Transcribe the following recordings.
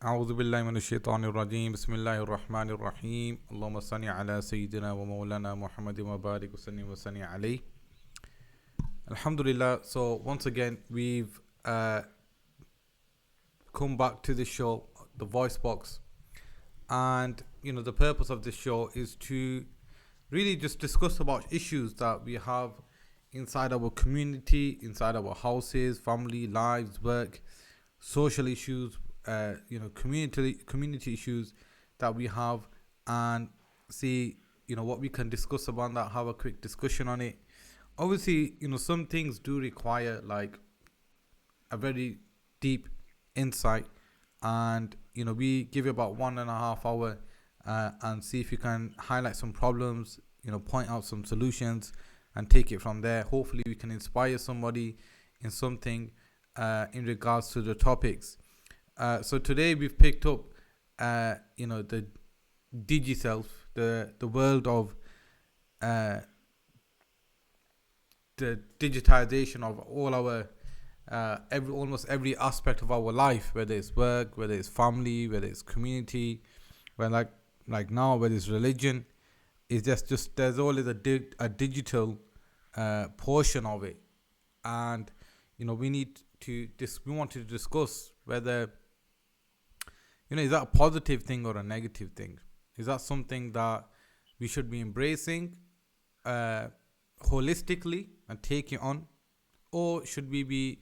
أعوذ بالله من الشيطان الرجيم بسم الله الرحمن الرحيم اللهم صل على سيدنا ومولانا محمد وبارك وسلم عليه. Alhamdulillah. So once again we've come back to the show, the VoiceBox, and the purpose of this show is to really just discuss about issues that we have inside our community, inside our houses, family lives, work, social issues, community issues that we have, and see what we can discuss about that, have a quick discussion on it. Obviously, some things do require like a very deep insight, and we give you about 1.5 hours and see if you can highlight some problems, point out some solutions and take it from there. Hopefully we can inspire somebody in something in regards to the topics. So today we've picked up the Digiself, the world of the digitization of all our almost every aspect of our life, whether it's work, whether it's family, whether it's community, whether like now, whether it's religion. It's just there's always a digital portion of it, and we want to discuss whether is that a positive thing or a negative thing? Is that something that we should be embracing holistically and take it on, or should we be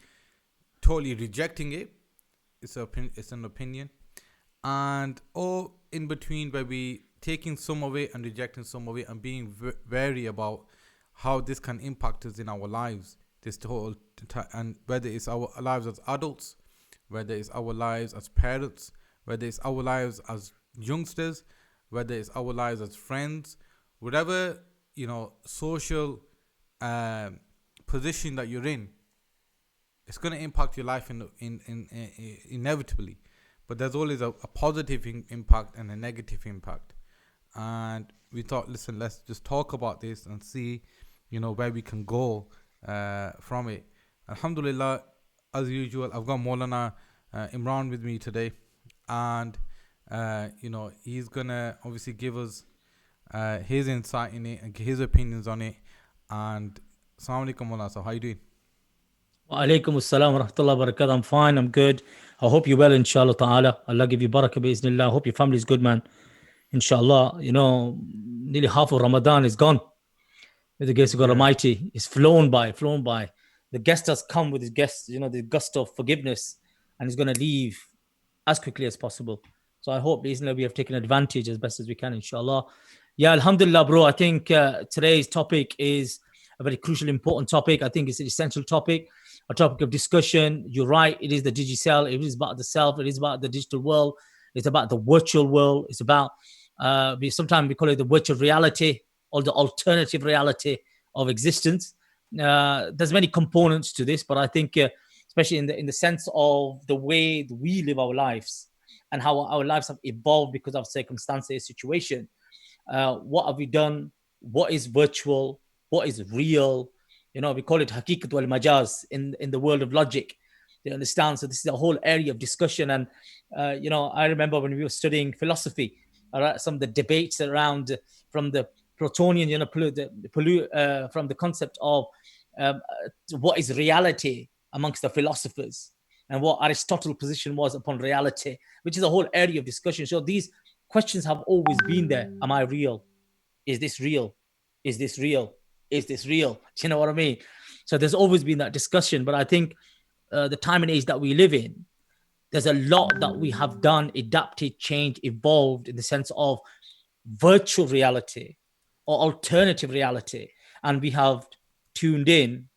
totally rejecting it? It's an opinion, and or in between, where we taking some of it and rejecting some of it, and being wary about how this can impact us in our lives. And whether it's our lives as adults, whether it's our lives as parents, whether it's our lives as youngsters, whether it's our lives as friends, whatever social position that you're in, it's going to impact your life inevitably. But there's always a positive impact and a negative impact. And we thought, listen, let's just talk about this and see, where we can go from it. Alhamdulillah, as usual, I've got Maulana Imran with me today. And, he's going to obviously give us his insight in it and his opinions on it. And Assalamu alaikum, Maulana. So how are you doing? Wa alaikum assalam wa rahmatullahi wa barakatuh. I'm fine, I'm good. I hope you're well, inshallah ta'ala. Allah give you barakah bi-iznillah. I hope your family is good, man. Inshallah, nearly half of Ramadan is gone. With the grace of God Almighty, it's flown by. The guest has come with his guest, the gust of forgiveness, and he's going to leave as quickly as possible. So I hope, we have taken advantage as best as we can, inshallah. Yeah, alhamdulillah, bro. I think today's topic is a very crucial, important topic. I think it's an essential topic, a topic of discussion. You're right. It is the Digiself. It is about the self. It is about the digital world. It's about the virtual world. It's about, sometimes we call it the virtual reality or the alternative reality of existence. There's many components to this, but I think, especially in the sense of the way we live our lives and how our lives have evolved because of circumstances, situation. What have we done? What is virtual? What is real? We call it hakikat wal majaz in the world of logic. They understand. So this is a whole area of discussion. And, I remember when we were studying philosophy, some of the debates around from the Platonian, from the concept of what is reality amongst the philosophers and what Aristotle's position was upon reality, which is a whole area of discussion. So these questions have always been there. Am I real? Is this real? Is this real? Is this real? Do you know what I mean? So there's always been that discussion. But I think the time and age that we live in, there's a lot that we have done, adapted, changed, evolved in the sense of virtual reality or alternative reality. And we have tuned in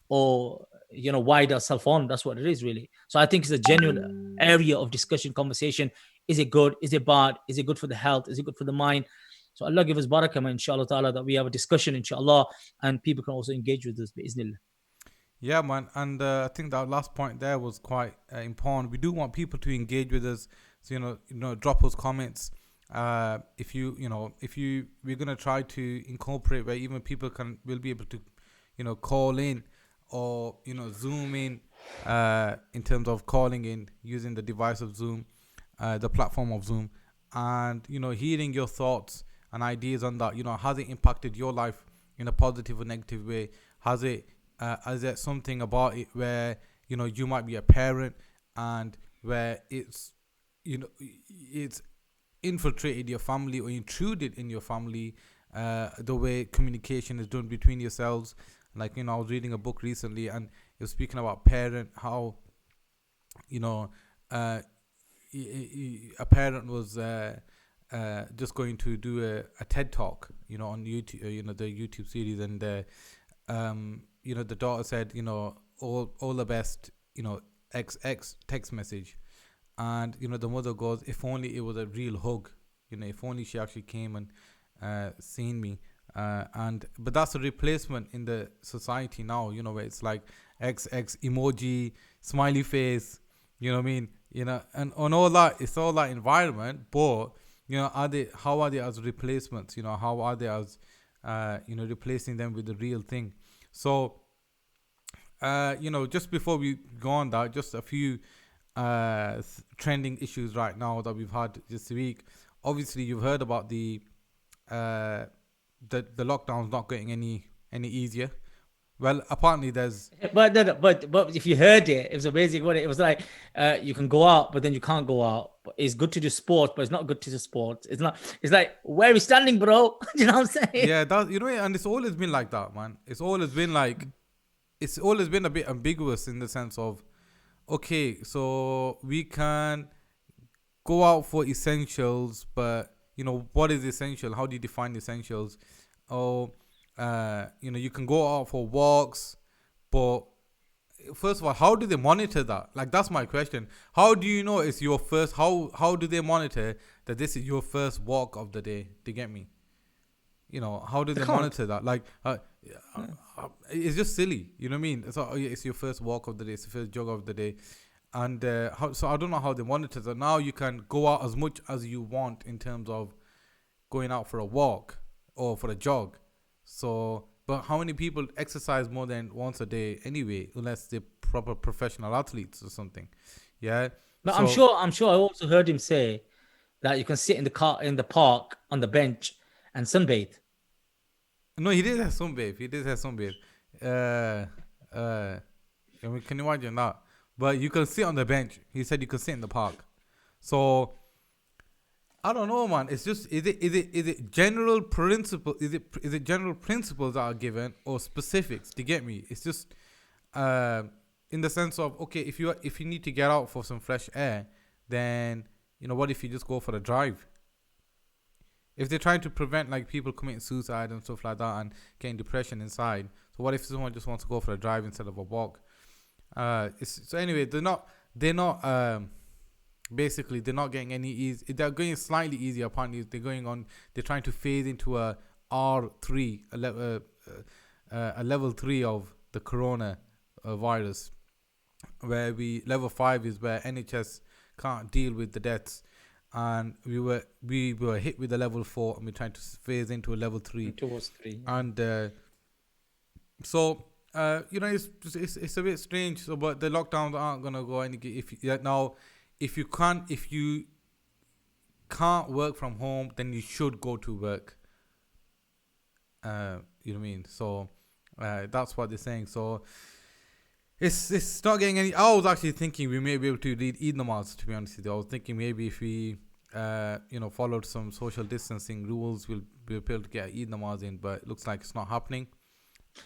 or, wired ourselves on. That's what it is, really. So I think it's a genuine area of discussion, conversation. Is it good? Is it bad? Is it good for the health? Is it good for the mind? So Allah give us barakah, inshallah ta'ala, that we have a discussion, inshallah, and people can also engage with us, bi'iznillah. Yeah, man. And I think that last point there was quite important. We do want people to engage with us. So, drop us comments. If we're going to try to incorporate where even people will be able to, call in or, Zoom in terms of calling in using the device of Zoom. the platform of Zoom, and hearing your thoughts and ideas on that. Has it impacted your life in a positive or negative way? Has it something about it where you might be a parent, and where it's infiltrated your family or intruded in your family, the way communication is done between yourselves. Like, I was reading a book recently, and it was speaking about parent, how you know uh, a parent was just going to do a TED talk, on YouTube, the YouTube series, and the daughter said, all the best, XX text message, and the mother goes, if only it was a real hug, if only she actually came and seen me. And but that's a replacement in the society now, where it's like XX emoji, smiley face, you know what I mean, and on all that, it's all that environment. But how are they as replacements? How are they as replacing them with the real thing? So just before we go on that, just a few trending issues right now that we've had this week. Obviously, you've heard about the lockdown's not getting any easier. Well, apparently there's But if you heard it, it was amazing. What it was like, you can go out, but then you can't go out. But it's good to do sport, but it's not good to do sport. It's not. It's like, where are we standing, bro? You know what I'm saying? yeah, that and it's always been like that, man. It's always been a bit ambiguous in the sense of, okay, so we can go out for essentials, but what is essential? How do you define essentials? Or you can go out for walks, but first of all, how do they monitor that? Like, that's my question. How do you know it's your first? How do they monitor that this is your first walk of the day? Do you get me? How do they monitor that? Like, it's just silly. You know what I mean? It's your first walk of the day. It's the first jog of the day. And so I don't know how they monitor that. Now you can go out as much as you want in terms of going out for a walk or for a jog. So, but how many people exercise more than once a day anyway, unless they're proper professional athletes or something? Yeah. But So, I'm sure I also heard him say that you can sit in the park on the bench and sunbathe. no, he did have some babe. Uh, can you imagine that? But you can sit on the bench. He said you can sit in the park. So I don't know, man. It's just is it general principle? Is it general principles that are given or specifics? Do you get me? It's just in the sense of, okay, if you need to get out for some fresh air, then what if you just go for a drive? If they're trying to prevent like people committing suicide and stuff like that and getting depression inside, so what if someone just wants to go for a drive instead of a walk? So anyway, they're not basically they're not getting any easy. They're going slightly easier. Apparently, they're trying to phase into a R3, a level 3 of the corona virus, where level 5 is where NHS can't deal with the deaths, and we were hit with a level 4, and we're trying to phase into a level 3 towards 3. And so it's a bit strange. So, but the lockdowns aren't gonna go any. If you can't work from home, then you should go to work. You know what I mean? So that's what they're saying. So it's not getting any. I was actually thinking we may be able to read Eid namaz. To be honest with you, I was thinking maybe if we followed some social distancing rules, we'll be able to get Eid namaz in. But it looks like it's not happening.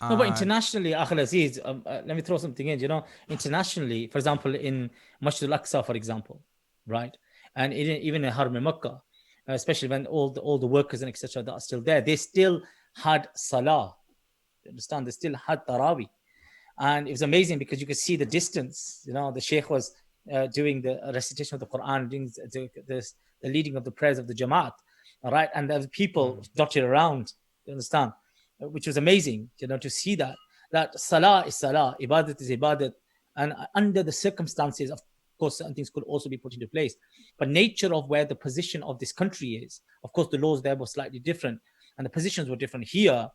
No, but internationally, Akhil Aziz, let me throw something in. Internationally, for example, in Masjid al-Aqsa, for example, right, and even in Haram Makkah, especially when all the workers and etc. that are still there, they still had salah. You understand? They still had tarawih, and it was amazing because you could see the distance. The sheikh was doing the recitation of the Quran, doing the leading of the prayers of the Jamaat, all right, and there were people dotted around. You understand? Which was amazing, to see that salah is salah, ibadat is ibadat, and under the circumstances, of course, certain things could also be put into place. But nature of where the position of this country is, of course, the laws there were slightly different, and the positions were different here,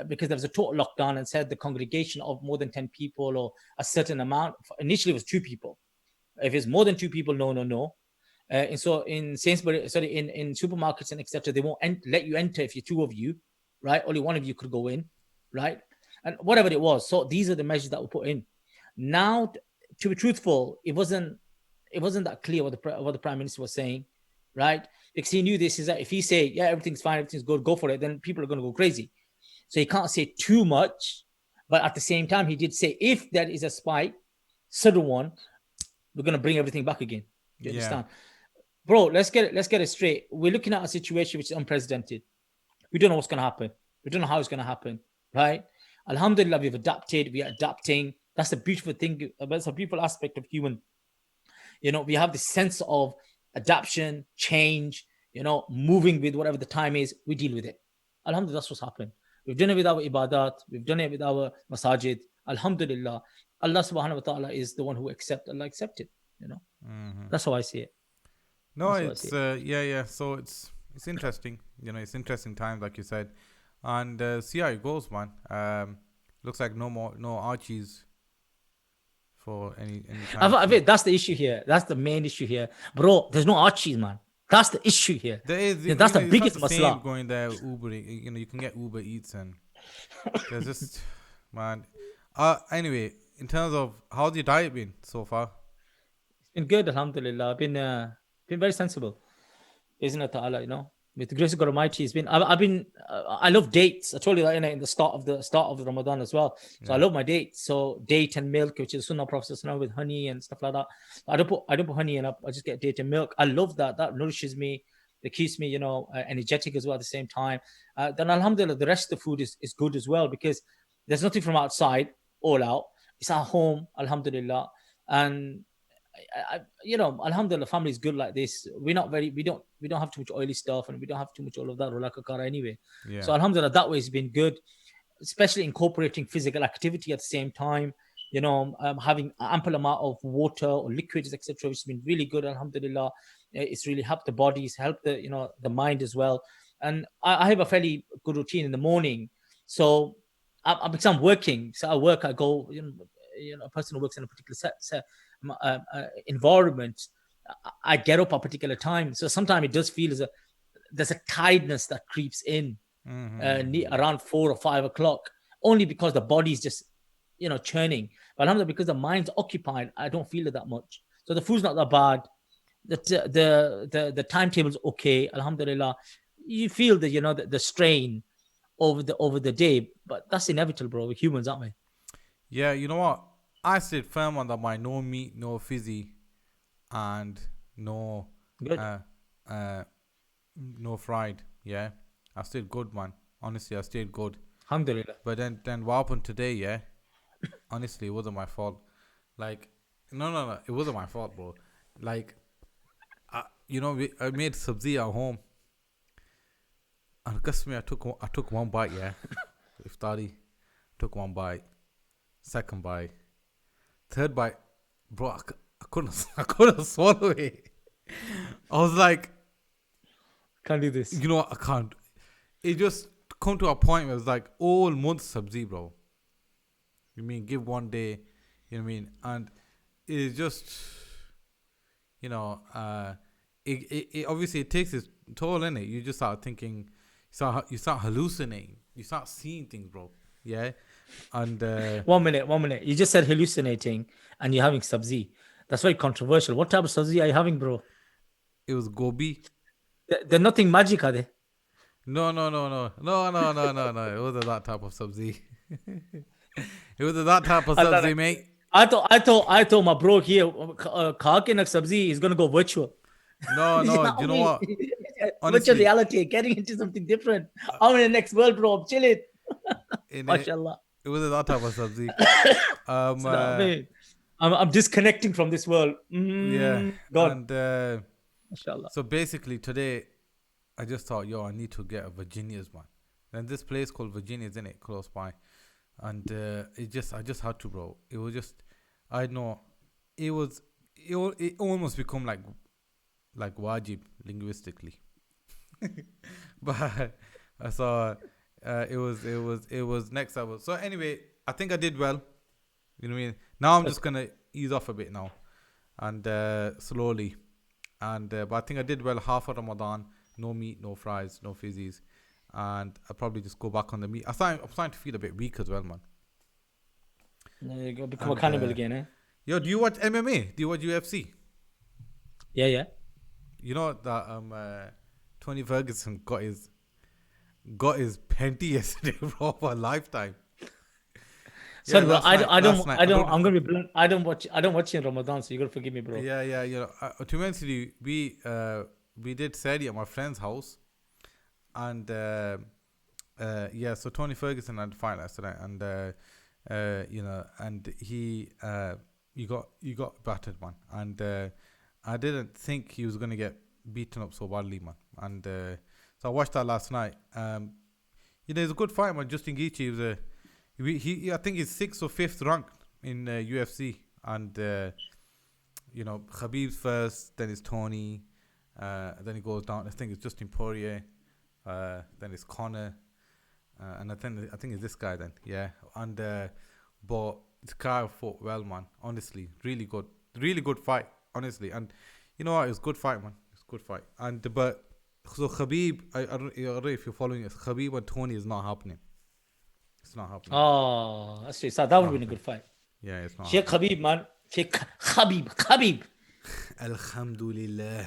because there was a total lockdown and said the congregation of more than 10 people or a certain amount. Initially, it was 2 people. If it's more than 2 people, no. And so in Sainsbury, sorry, in supermarkets and etc., they won't let you enter if you're two of you, right? Only one of you could go in, right? And whatever it was. So these are the measures that were put in. Now, to be truthful, it wasn't that clear what the prime minister was saying, right? Because he knew this is that if he say yeah everything's fine, everything's good, go for it, then people are going to go crazy. So he can't say too much, but at the same time, he did say if there is a spike, sudden one, we're going to bring everything back again. Do you Yeah. understand? Bro, let's get it straight. We're looking at a situation which is unprecedented. We don't know what's going to happen. We don't know how it's going to happen, right? Alhamdulillah, we've adapted. We are adapting. That's a beautiful thing. That's a beautiful aspect of human. We have this sense of adaptation, change, moving with whatever the time is. We deal with it. Alhamdulillah, that's what's happened. We've done it with our ibadat. We've done it with our masajid. Alhamdulillah. Allah subhanahu wa ta'ala is the one who accepts. Allah accepted. That's how I see it. No, it's yeah. So it's interesting. It's interesting times, like you said, and see how it goes, man. Looks like no Archies for any time. That's the issue here. That's the main issue here, bro. There's no Archies, man. That's the issue here. There is. That's the biggest it's not the same masla. going there Uber. You can get Uber Eats and there's just man. Anyway, in terms of how's your diet been so far? It's been good, alhamdulillah. I've been very sensible. Isn't it, ta'ala, with the grace of God Almighty, I love dates. I told you that in the start of the Ramadan as well. So I love my dates. So date and milk, which is Sunnah Prophet with honey and stuff like that. I don't put honey in. I just get date and milk. I love that. That nourishes me. It keeps me, energetic as well at the same time. Then alhamdulillah, the rest of the food is good as well because there's nothing from outside, all out. It's at home, alhamdulillah. And alhamdulillah, family is good like this. We don't have too much oily stuff and we don't have too much all of that rolakakara anyway. Yeah. So alhamdulillah, that way has been good, especially incorporating physical activity at the same time. Having ample amount of water or liquids, etc., which has been really good. Alhamdulillah, it's really helped the bodies, helped the mind as well. And I have a fairly good routine in the morning. So because I'm working, so I work, I go. A person who works in a particular environment, I get up at a particular time. So sometimes it does feel there's a tiredness that creeps in around 4 or 5 o'clock, only because the body's just churning. But alhamdulillah, because the mind's occupied, I don't feel it that much. So the food's not that bad. The timetable's okay. Alhamdulillah, you feel the strain over the day, but that's inevitable, bro. We're humans, aren't we? Yeah, you know what? I stayed firm on that by no meat, no fizzy, and no no fried. Yeah, I stayed good, man. Honestly, I stayed good. Alhamdulillah. But then what happened today? Yeah, honestly, it wasn't my fault. Like, no, it wasn't my fault, bro. Like, I made sabzi at home, and guess me, I took one bite. Yeah, iftari, took one bite. Second bite, third bite, bro, I couldn't swallow it. I was like, can't do this. You know what? I can't. It just come to a point where it's like all month sabzi, bro. You mean give one day, you know what I mean? And it's just, it obviously it takes its toll in it. You just start thinking, you start hallucinating, you start seeing things, bro. Yeah. And 1 minute. You just said hallucinating and you're having sabzi. That's very controversial. What type of sabzi are you having, bro? It was gobi. There's nothing magic, are they? No. It wasn't that type of sabzi. It wasn't that type of sabzi, mate. I thought my bro here, Kakinak sabzi is gonna go virtual. No, you know what? Honestly, virtual reality, getting into something different. I'm in the next world, bro. I'm chilling. MashaAllah. It wasn't that type of sabzi. I'm disconnecting from this world. Yeah. God. And MashaAllah. So basically today, I just thought, I need to get a Virginia's, man. And this place called Virginia's, in it, close by. And I just had to, bro. It was just, I know, it almost become like wajib linguistically. But I saw it was next level. So anyway, I think I did well. You know what I mean? Now I'm just gonna ease off a bit now, and slowly and but I think I did well half of Ramadan. No meat, no fries, no fizzies, and I probably just go back on the meat. I'm starting to feel a bit weak as well, man. You go become a And cannibal again, eh? yo, do you watch MMA? Do you watch UFC? Yeah, yeah. You know that Tony Ferguson got his penty yesterday, bro, for a lifetime. Yeah, Sorry, bro. last night. Last night. I don't. I'm gonna be blunt. I don't watch in Ramadan, so you gotta forgive me, bro. Yeah, yeah. You know, to be honest with you, we did Saudi at my friend's house, and yeah. So Tony Ferguson had a fight last night, and you know, and you got battered, man, and I didn't think he was gonna get beaten up so badly, man, and so I watched that last night. You know, it's a good fight, man. Justin Gaethje was he I think he's 6th or 5th ranked in UFC, and you know, Khabib's first, then it's Tony, then he goes down. I think it's Justin Poirier, then it's Conor, and I think it's this guy then, yeah. And but this guy fought well, man. Honestly, really good fight, honestly. And you know what? It was a good fight, man. It's a good fight. And but so Khabib, I don't know if you're following it. Khabib and Tony is not happening. It's not happening. Oh, that's true. So that would have been a good fight. Yeah, it's not. Sheikh Khabib, man. Sheikh Khabib. Alhamdulillah.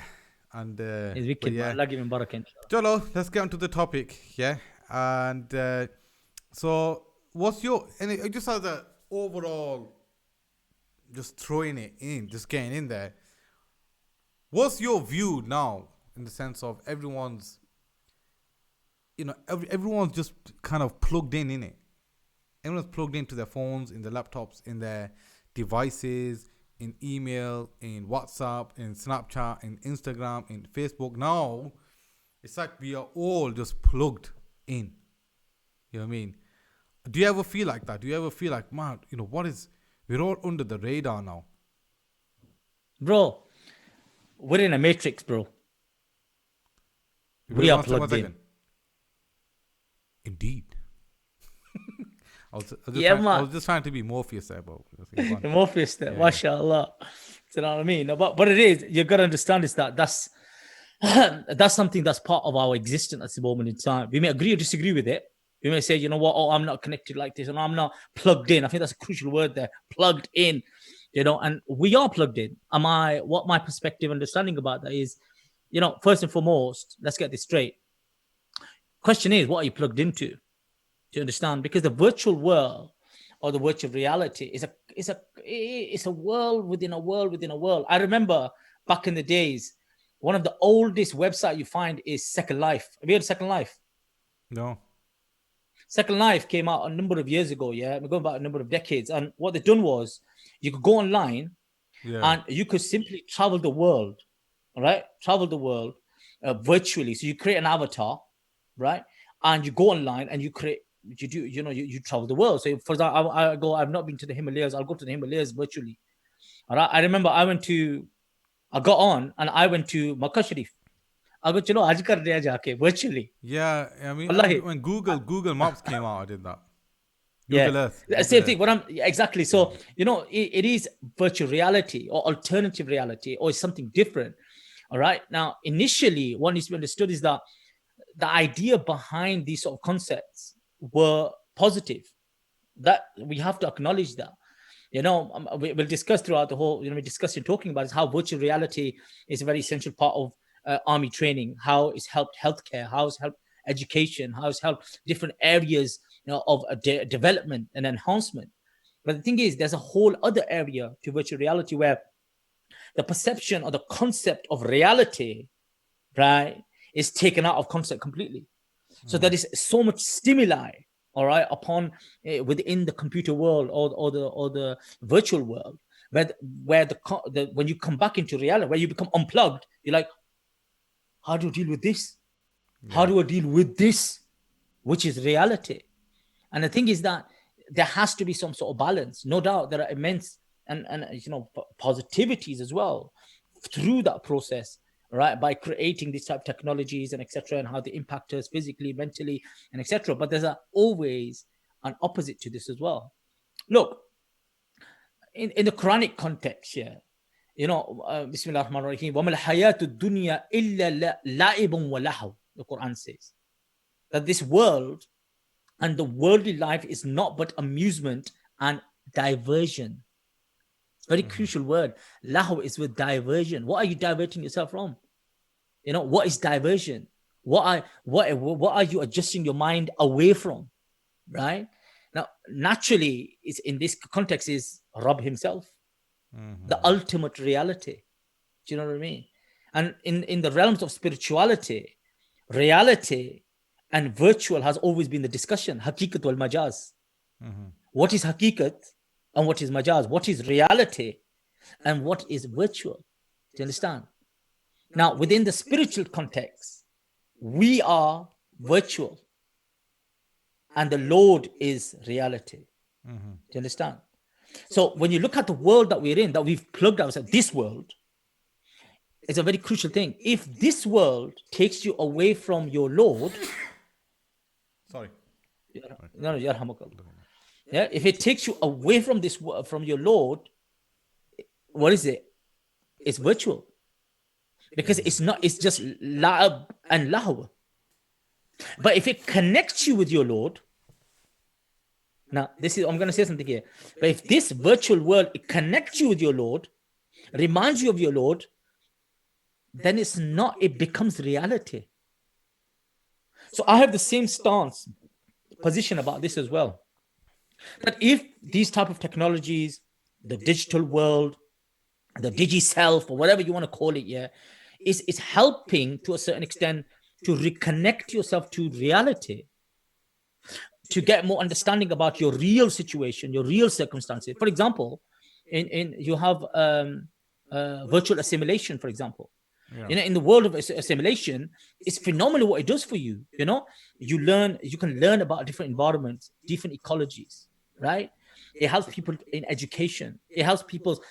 And He's wicked, yeah. man. Allah give him barakah. Jolo, let's get on to the topic. Yeah. And so what's your, and just as a overall, just throwing it in, just getting in there, what's your view now in the sense of everyone's, you know, everyone's just kind of plugged in it. Everyone's plugged into their phones, in their laptops, in their devices, in email, in WhatsApp, in Snapchat, in Instagram, in Facebook. Now, it's like we are all just plugged in. You know what I mean? Do you ever feel like that? Do you ever feel like, man, you know, we're all under the radar now? Bro, we're in a matrix, bro. We are plugged in. Indeed. I was just trying to be Morpheus there, bro. The Morpheus there, mashallah. You know what I mean? No, but it is, you got to understand is that's something that's part of our existence at the moment in time. We may agree or disagree with it. We may say, you know what, oh, I'm not connected like this, and I'm not plugged in. I think that's a crucial word there, plugged in. You know, and we are plugged in. What my perspective understanding about that is, you know, first and foremost, let's get this straight. Question is, what are you plugged into? Do you understand? Because the virtual world or the virtual reality is a world within a world within a world. I remember back in the days, one of the oldest websites you find is Second Life. Have you heard of Second Life? No. Second Life came out a number of years ago. Yeah, we're going back a number of decades. And what they've done was you could go online and you could simply travel the world. All right, travel the world virtually. So you create an avatar, right? And you go online and you travel the world. So for example, I've not been to the Himalayas. I'll go to the Himalayas virtually. All right. I remember I went to Makkah Sharif. I go, virtually. Yeah, I mean, when Google Maps came out, I did that. Google Earth. Same thing. Exactly. So, you know, it is virtual reality or alternative reality or something different. All right. Now, initially, what needs to be understood is that the idea behind these sort of concepts were positive. That we have to acknowledge that. You know, we'll discuss throughout the whole, you know, we're discussing, talking about is how virtual reality is a very essential part of army training, how it's helped healthcare, how it's helped education, how it's helped different areas, you know, of development and enhancement. But the thing is, there's a whole other area to virtual reality where the perception or the concept of reality, right, is taken out of concept completely. So there is so much stimuli, all right, upon within the computer world or the virtual world, where when you come back into reality, where you become unplugged, you're like, how do you deal with this? Yeah. How do I deal with this, which is reality? And the thing is that there has to be some sort of balance. No doubt there are immense and you know, positivities as well through that process, right? By creating these type of technologies and etc., and how they impact us physically, mentally, and etc. But there's always an opposite to this as well. Look, in the Quranic context here, Bismillah ar-Rahman ar-Rahim, وَمَا الْحَيَاةُ الدُّنْيَا إِلَّا لَعِبٌ وَلَهْوٌ. The Quran says that this world and the worldly life is not but amusement and diversion. It's a very crucial word. Lahu is with diversion. What are you diverting yourself from? What is diversion? What are you adjusting your mind away from? Right? Now, naturally, is in this context is Rabb himself, the ultimate reality. Do you know what I mean? And in the realms of spirituality, reality and virtual has always been the discussion. Hakikat wal majaz. What is hakikat and what is majaz? What is reality and what is virtual? Do you understand? Now, within the spiritual context, we are virtual and the Lord is reality. Do you understand? So when you look at the world that we're in, that we've plugged ourselves, this world is a very crucial thing. If this world takes you away from your Lord, Sorry. no, yeah, if it takes you away from from your Lord, what is it? It's virtual. Because it's just la'ab and lahw. But if it connects you with your Lord, now I'm going to say something here. But if this virtual world, it connects you with your Lord, reminds you of your Lord, then it becomes reality. So I have the same position about this as well. That if these type of technologies, the digital world, the Digiself, or whatever you want to call it, is helping to a certain extent to reconnect yourself to reality, to get more understanding about your real situation, your real circumstances. For example, you have virtual assimilation, for example. Yeah. In the world of assimilation, it's phenomenal what it does for you. You can learn about different environments, different ecologies, right? It helps people in education. It helps people's,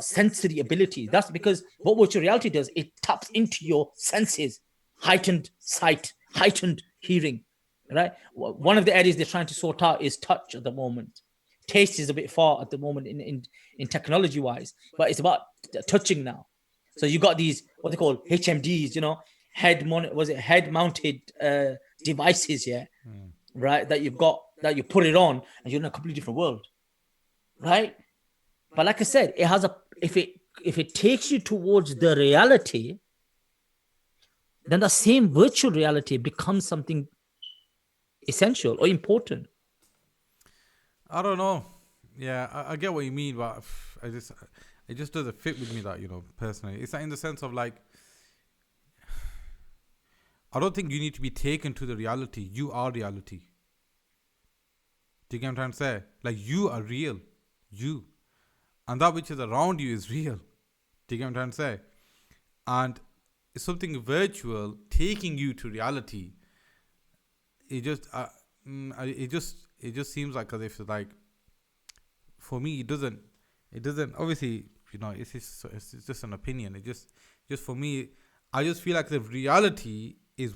sensory ability. That's because what virtual reality does, it taps into your senses, heightened sight, heightened hearing, right? One of the areas they're trying to sort out is touch at the moment. Taste is a bit far at the moment in technology wise, but it's about touching now. So you got these, what they call HMDs, head mounted devices, right? That you put it on and you're in a completely different world, right? But like I said, if it takes you towards the reality, then the same virtual reality becomes something essential or important. I don't know. Yeah, I get what you mean, but it just doesn't fit with me that, personally. It's like in the sense of like, I don't think you need to be taken to the reality. You are reality. Do you get what I'm trying to say? Like, you are real. You. And that which is around you is real. Do you get what I'm trying to say? And it's something virtual taking you to reality. It just seems like as if it's like, for me, it doesn't obviously, it's just an opinion. It just for me, I just feel like the reality is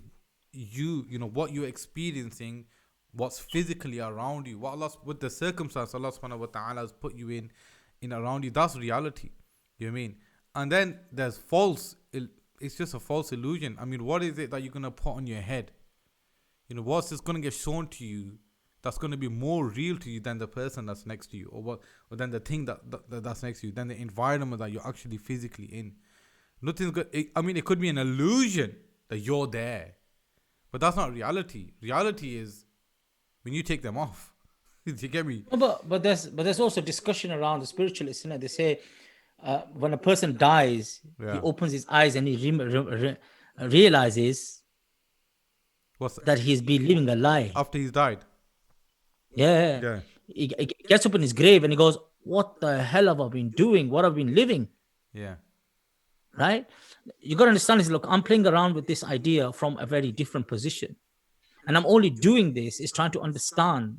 what you're experiencing, what's physically around you, with the circumstance Allah subhanahu wa ta'ala has put you in around you. That's reality. You know what I mean? And then there's it's just a false illusion. I mean, what is it that you're going to put on your head? What's just going to get shown to you that's going to be more real to you than the person that's next to you, or than the thing that's next to you, than the environment that you're actually physically in. Nothing's good. It could be an illusion that you're there, but that's not reality. Reality is when you take them off. Do you get me? But there's also discussion around the spiritualists, isn't it? They say when a person dies, he opens his eyes and he realizes that he's been living a lie after he's died. Yeah. He gets up in his grave and he goes, what the hell have I been doing? What have I been living? Yeah. Right? You got to understand is, look, I'm playing around with this idea from a very different position. And I'm only doing this is trying to understand,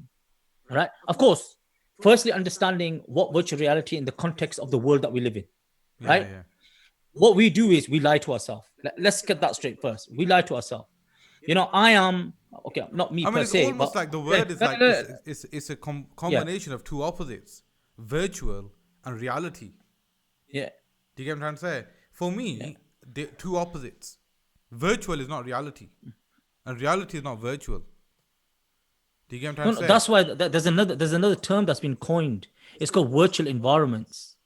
right? Of course, firstly, understanding what virtual reality in the context of the world that we live in, right? Yeah. What we do is we lie to ourselves. Let's get that straight first. We lie to ourselves. I am, okay, not me per se. It's almost like the word is like, it's a combination of two opposites, virtual and reality. Yeah. Do you get what I'm trying to say? For Yeah. me, they're two opposites. Virtual is not reality, and reality is not virtual. Do you get what I'm No, trying no, to say? that's why there's another term that's been coined. It's called virtual environments.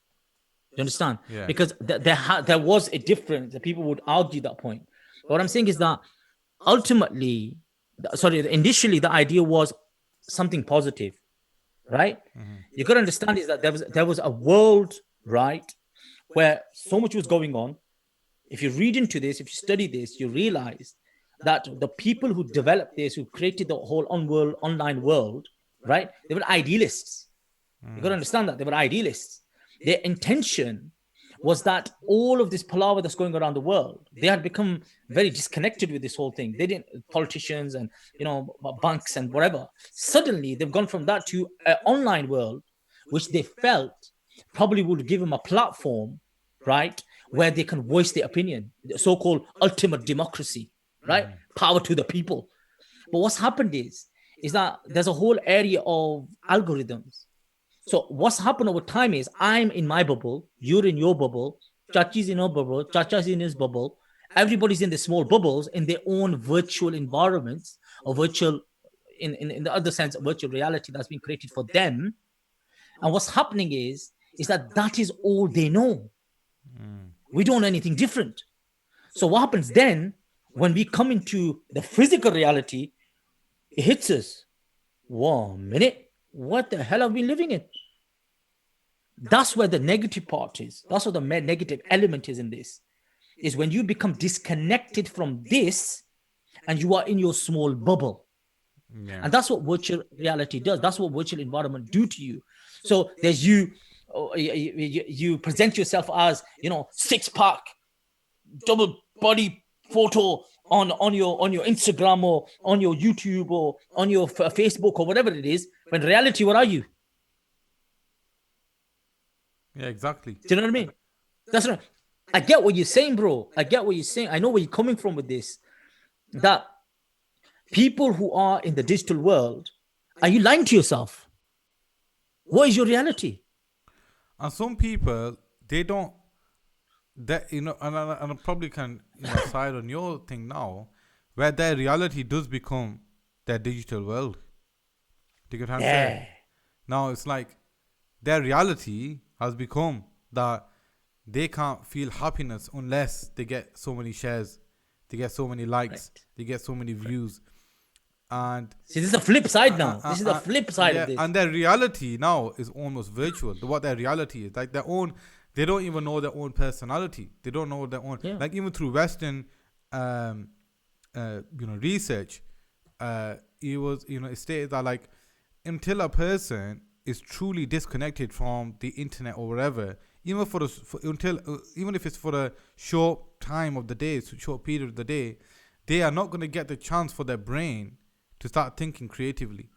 Do you understand? Yeah. Because there was a difference. That people would argue that point. But what I'm saying is that ultimately, initially the idea was something positive, right? You got to understand is that there was a world, right, where so much was going on. If you read into this, if you study this, you realize that the people who developed this, who created the whole online world, right, they were idealists. You got to understand that they were idealists. Their intention was that all of this palaver that's going around the world, they had become very disconnected with this whole thing. They didn't, politicians and banks and whatever. Suddenly, they've gone from that to an online world, which they felt probably would give them a platform, right, where they can voice their opinion, the so-called ultimate democracy, right, power to the people. But what's happened is that there's a whole area of algorithms. So what's happened over time is I'm in my bubble, you're in your bubble, Chachi's in her bubble, Chacha's in his bubble. Everybody's in the small bubbles in their own virtual environments or virtual, in the other sense, virtual reality that's been created for them. And what's happening is that is all they know. We don't know anything different. So what happens then when we come into the physical reality? It hits us. 1 minute, what the hell have we been living in? That's where the negative part is. That's what the negative element is in this. Is when you become disconnected from this and you are in your small bubble. Yeah. And that's what virtual reality does. That's what virtual environment do to you. So there's you present yourself as, 6-pack, double body photo on your Instagram or on your YouTube or on your Facebook or whatever it is. When in reality, what are you? Yeah, exactly. Do you know what I mean? That's right. I get what you're saying, bro. I get what you're saying. I know where you're coming from with this. That people who are in the digital world, are you lying to yourself? What is your reality? And some people, they don't, that, and I probably can, side on your thing now, where their reality does become their digital world. Do you get what I'm saying? Yeah. Now it's like their reality has become that they can't feel happiness unless they get so many shares, they get so many likes, Right. they get so many views. And See, this is the flip side now. This is the flip side yeah, of this. and their reality now is almost virtual. What their reality is, like their own, they don't even know their own personality. They don't know their own, Yeah. like even through Western, research, it states that like until a person is truly disconnected from the internet or whatever, even even if it's for a short time of the day, short period of the day, they are not going to get the chance for their brain to start thinking creatively.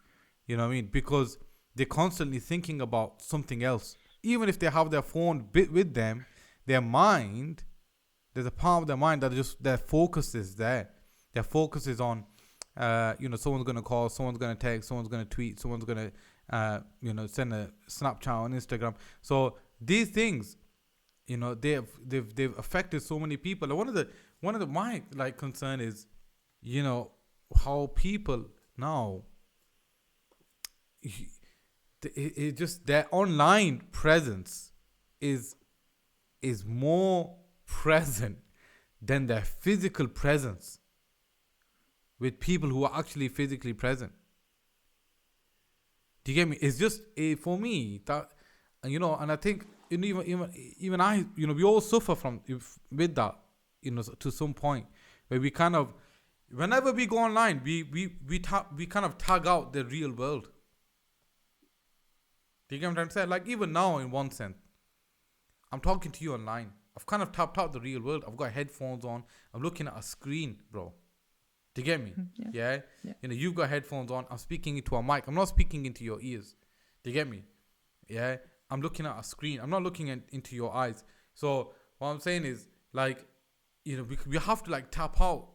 You know what I mean? Because they're constantly thinking about something else. Even if they have their phone with them, their mind, there's a part of their mind that just their focus is there. Their focus is on, someone's going to call, someone's going to text, someone's going to tweet, someone's going to, send a Snapchat on Instagram. So these things, they've affected so many people. And one of the my like concern is, how people now, it just their online presence is more present than their physical presence with people who are actually physically present. Do you get me? It's just for me that, and I think even I, we all suffer with that, to some point where we kind of, whenever we go online, we kind of tag out the real world. Do you get what I'm trying to say? Like even now, in one sense, I'm talking to you online. I've kind of tapped out the real world. I've got headphones on. I'm looking at a screen, bro. Do you get me? Yeah. You've got headphones on. I'm speaking into a mic. I'm not speaking into your ears. Do you get me? Yeah. I'm looking at a screen. I'm not looking into your eyes. So what I'm saying is, like, we have to like tap out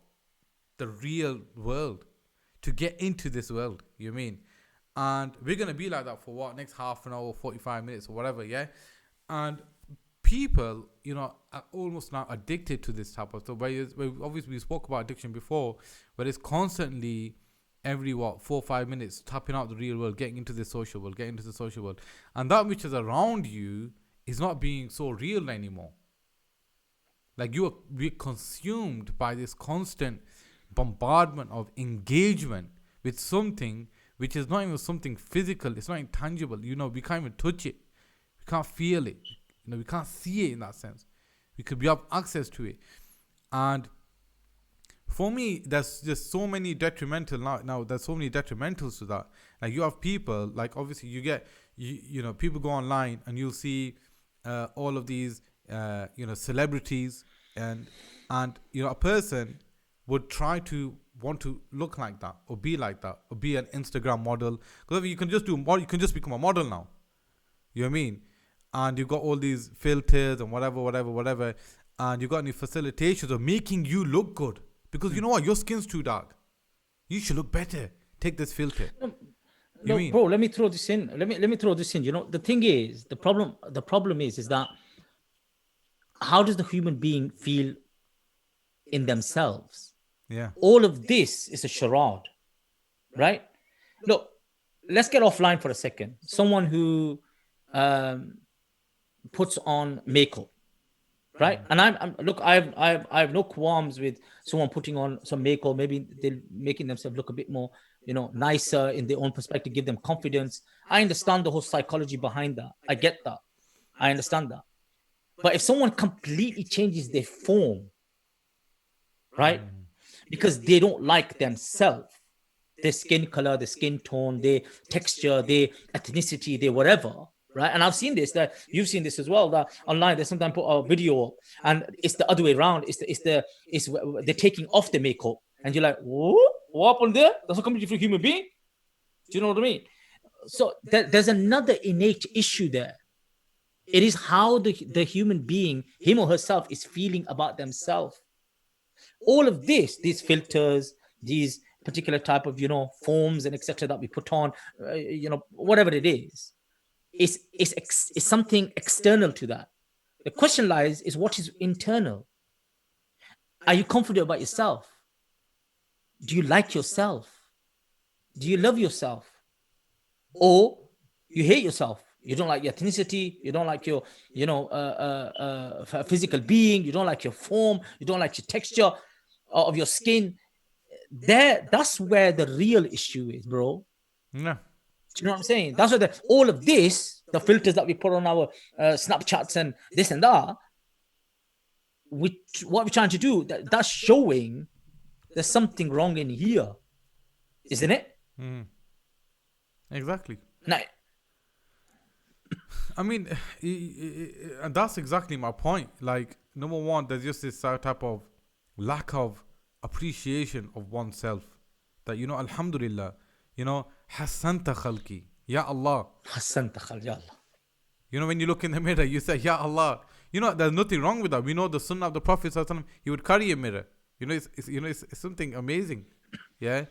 the real world to get into this world. You mean? And we're gonna be like that for what, next half an hour, 45 minutes or whatever. Yeah. And people, are almost now addicted to this type of stuff. Where obviously we spoke about addiction before, but it's constantly every 4 or 5 minutes tapping out the real world, getting into the social world, and that which is around you is not being so real anymore. Like we're consumed by this constant bombardment of engagement with something which is not even something physical. It's not intangible. We can't even touch it. We can't feel it. We can't see it in that sense. We could have access to it. And for me, there's just so many detrimental now. There's so many detrimentals to that. Like you have people, like obviously you get, people go online and you'll see all of these, celebrities and a person would try to want to look like that or be like that or be an Instagram model, because you can just become a model now. You know what I mean? And you've got all these filters and whatever, and you've got any facilitations of making you look good, because you know what, your skin's too dark, you should look better, take this filter. No, bro, let me throw this in. Let me throw this in. The thing is, the problem is that how does the human being feel in themselves? Yeah. All of this is a charade, right? Look, let's get offline for a second. Someone who puts on makeup, right? And I have no qualms with someone putting on some makeup. Maybe they're making themselves look a bit more, nicer in their own perspective, give them confidence. I understand the whole psychology behind that. I get that. I understand that. But if someone completely changes their form, right? Because they don't like themselves, their skin color, their skin tone, their texture, their ethnicity, their whatever, right? And I've seen this, that you've seen this as well, that online they sometimes put a video up and it's the other way around. They're taking off the makeup and you're like, what happened there? That's a completely different human being. Do you know what I mean? So there's another innate issue there. It is how the human being, him or herself, is feeling about themselves. All of these filters, these particular type of, forms and etc. that we put on, whatever it is something external to that. The question lies is what is internal. Are you confident about yourself? Do you like yourself? Do you love yourself? Or you hate yourself? You don't like your ethnicity. You don't like your, physical being. You don't like your form. You don't like your texture of your skin. That's where the real issue is, bro. No. Do you know what I'm saying? That's why all of this, the filters that we put on our Snapchats and this and that, what we're trying to do, that's showing there's something wrong in here, isn't it? Exactly. Now, I mean, and that's exactly my point. Like, number one, there's just this type of lack of appreciation of oneself. That, alhamdulillah, Hassanta khalki, Ya Allah. Hassanta khalki, Ya Allah. When you look in the mirror, you say, Ya Allah. There's nothing wrong with that. We know the sunnah of the Prophet, he would carry a mirror. It's something amazing. Yeah.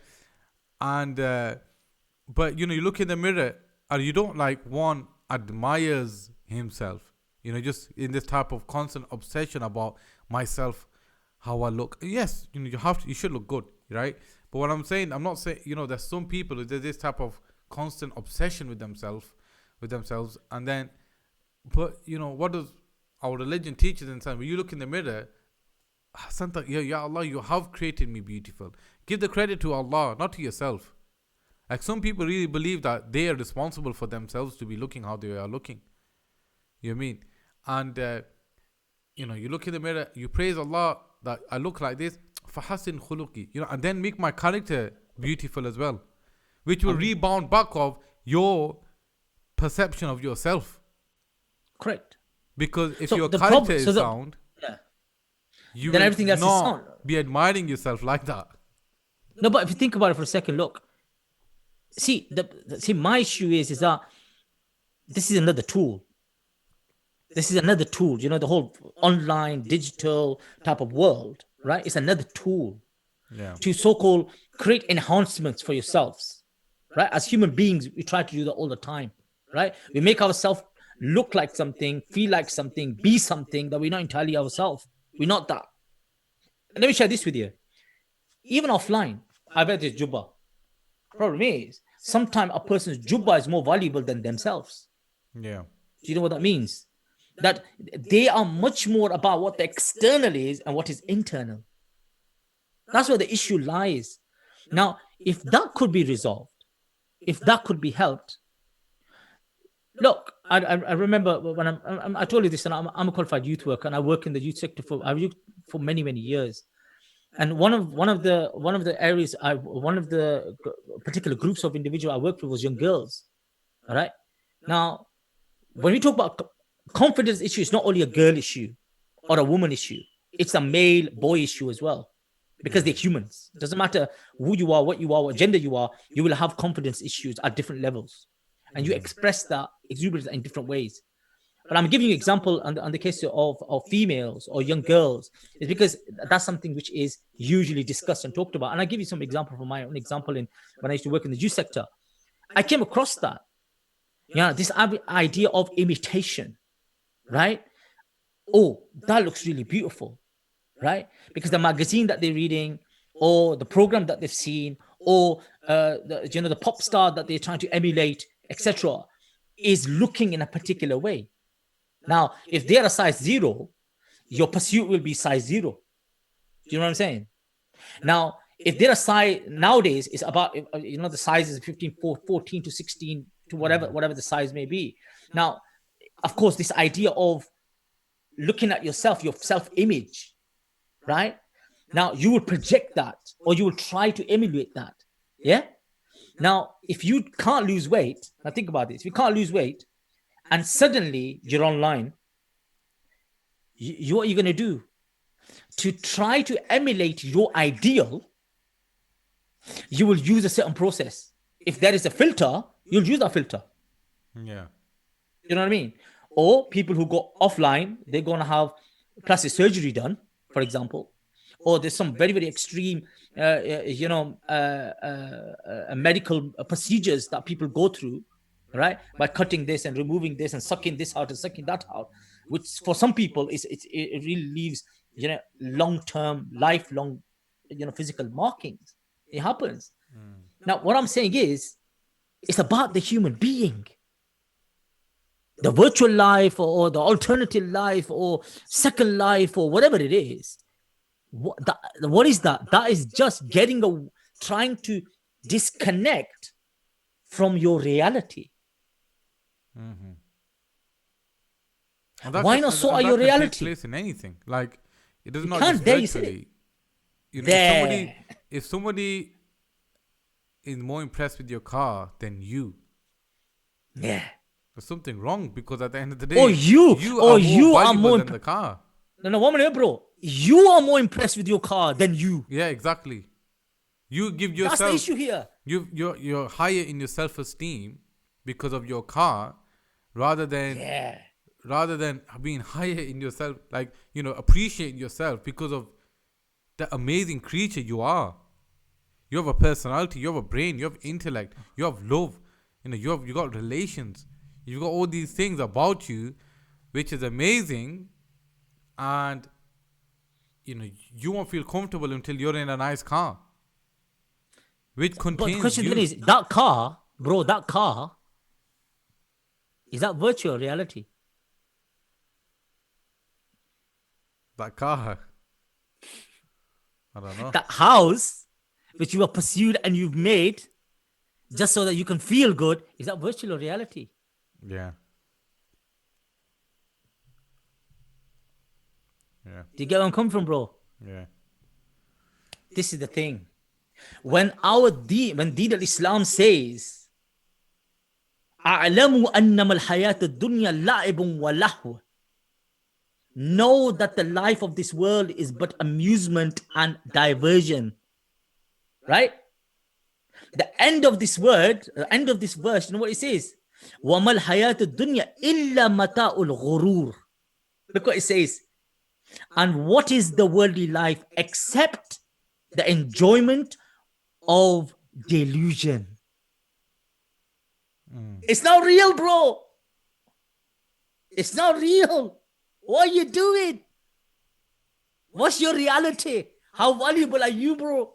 And, but, you look in the mirror and you don't one admires himself, just in this type of constant obsession about myself, how I look. Yes, you should look good, right? But what I'm saying, I'm not saying, there's some people who there's this type of constant obsession with themselves, and then, but what does our religion teach us inside? When you look in the mirror, Santa, ya Allah, you have created me beautiful. Give the credit to Allah, not to yourself. Like, some people really believe that they are responsible for themselves to be looking how they are looking. You know what I mean? And, you look in the mirror, you praise Allah that I look like this, fahasin khuluqi, and then make my character beautiful as well, which will rebound back of your perception of yourself. Correct. Because if your character is sound, you then will everything else is sound. Be admiring yourself like that. No, but if you think about it for a second, look. See, my issue is that this is another tool. This is another tool. The whole online, digital type of world, right? It's another tool to so-called create enhancements for yourselves, right? As human beings, we try to do that all the time, right? We make ourselves look like something, feel like something, be something that we're not entirely ourselves. We're not that. And let me share this with you. Even offline, I wear this jubba. Problem is, sometimes a person's jubba is more valuable than themselves. Yeah. Do you know what that means? That they are much more about what the external is and what is internal. That's where the issue lies. Now, if that could be resolved, if that could be helped, look, I remember when I told you this, and I'm a qualified youth worker, and I work in the youth sector for many years. And one of the areas one of the particular groups of individuals I worked with was young girls. All right. Now, when we talk about confidence issue, it's not only a girl issue or a woman issue. It's a male boy issue as well, because they're humans. It doesn't matter who you are, what gender you are. You will have confidence issues at different levels, and you express that exuberance in different ways. But I'm giving you an example on the case of females or young girls, is because that's something which is usually discussed and talked about. And I'll give you some example from my own example when I used to work in the youth sector. I came across that. Yeah, this idea of imitation, right? Oh, that looks really beautiful, right? Because the magazine that they're reading, or the program that they've seen, or the pop star that they're trying to emulate, etc., is looking in a particular way. Now, if they're a size 0, your pursuit will be size 0. Do you know what I'm saying? Now, if they're a size nowadays, it's about the size is 14 to 16 to whatever the size may be. Now, of course, this idea of looking at yourself, your self-image, right? Now, you will project that, or you will try to emulate that. Yeah. Now, if you can't lose weight, now think about this: if you can't lose weight, and suddenly you're online, what are you going to do? To try to emulate your ideal, you will use a certain process. If there is a filter, you'll use that filter. Yeah. You know what I mean? Or people who go offline, they're going to have plastic surgery done, for example. Or there's some very extreme, medical procedures that people go through, right? By cutting this and removing this and sucking this out and sucking that out, which for some people it really leaves long-term, lifelong, physical markings. It happens. Now, what I'm saying is, it's about the human being. The virtual life, or the alternative life, or second life, or whatever it is. What is that? That is just trying to disconnect from your reality. Mm-hmm. Why not sort out your reality? Take place in anything. Like, it does You not can't just virtually. There. If somebody is more impressed with your car than you, yeah, there's something wrong, because at the end of the day, you are more than the car. No, 1 minute, bro. You are more impressed with your car than you. Yeah, exactly. You give yourself. That's the issue here. You're higher in your self-esteem because of your car, rather than being higher in yourself, like, appreciating yourself because of the amazing creature you are. You have a personality, you have a brain, you have intellect, you have love, you got relations, you've got all these things about you, which is amazing, and you won't feel comfortable until you're in a nice car, which contains But the question you. then is, that car, bro, is that virtual reality? That car, I don't know. That house which you have pursued and you've made just so that you can feel good, is that virtual reality? Yeah. Yeah. Do you get where I'm coming from, bro? Yeah. This is the thing. When Deen al-Islam says, أَعْلَمُوا أَنَّمَا الْحَيَاةُ الدُّنْيَا لَعِبٌ وَلَهْوٌ, know that the life of this world is but amusement and diversion. Right? The end of this verse, you know what it says? وَمَا الْحَيَاةُ الدُّنْيَا إِلَّا مَتَاءُ الْغُرُورِ. Look what it says. And what is the worldly life except the enjoyment of delusion? It's not real, bro. It's not real. What are you doing? What's your reality? How valuable are you, bro?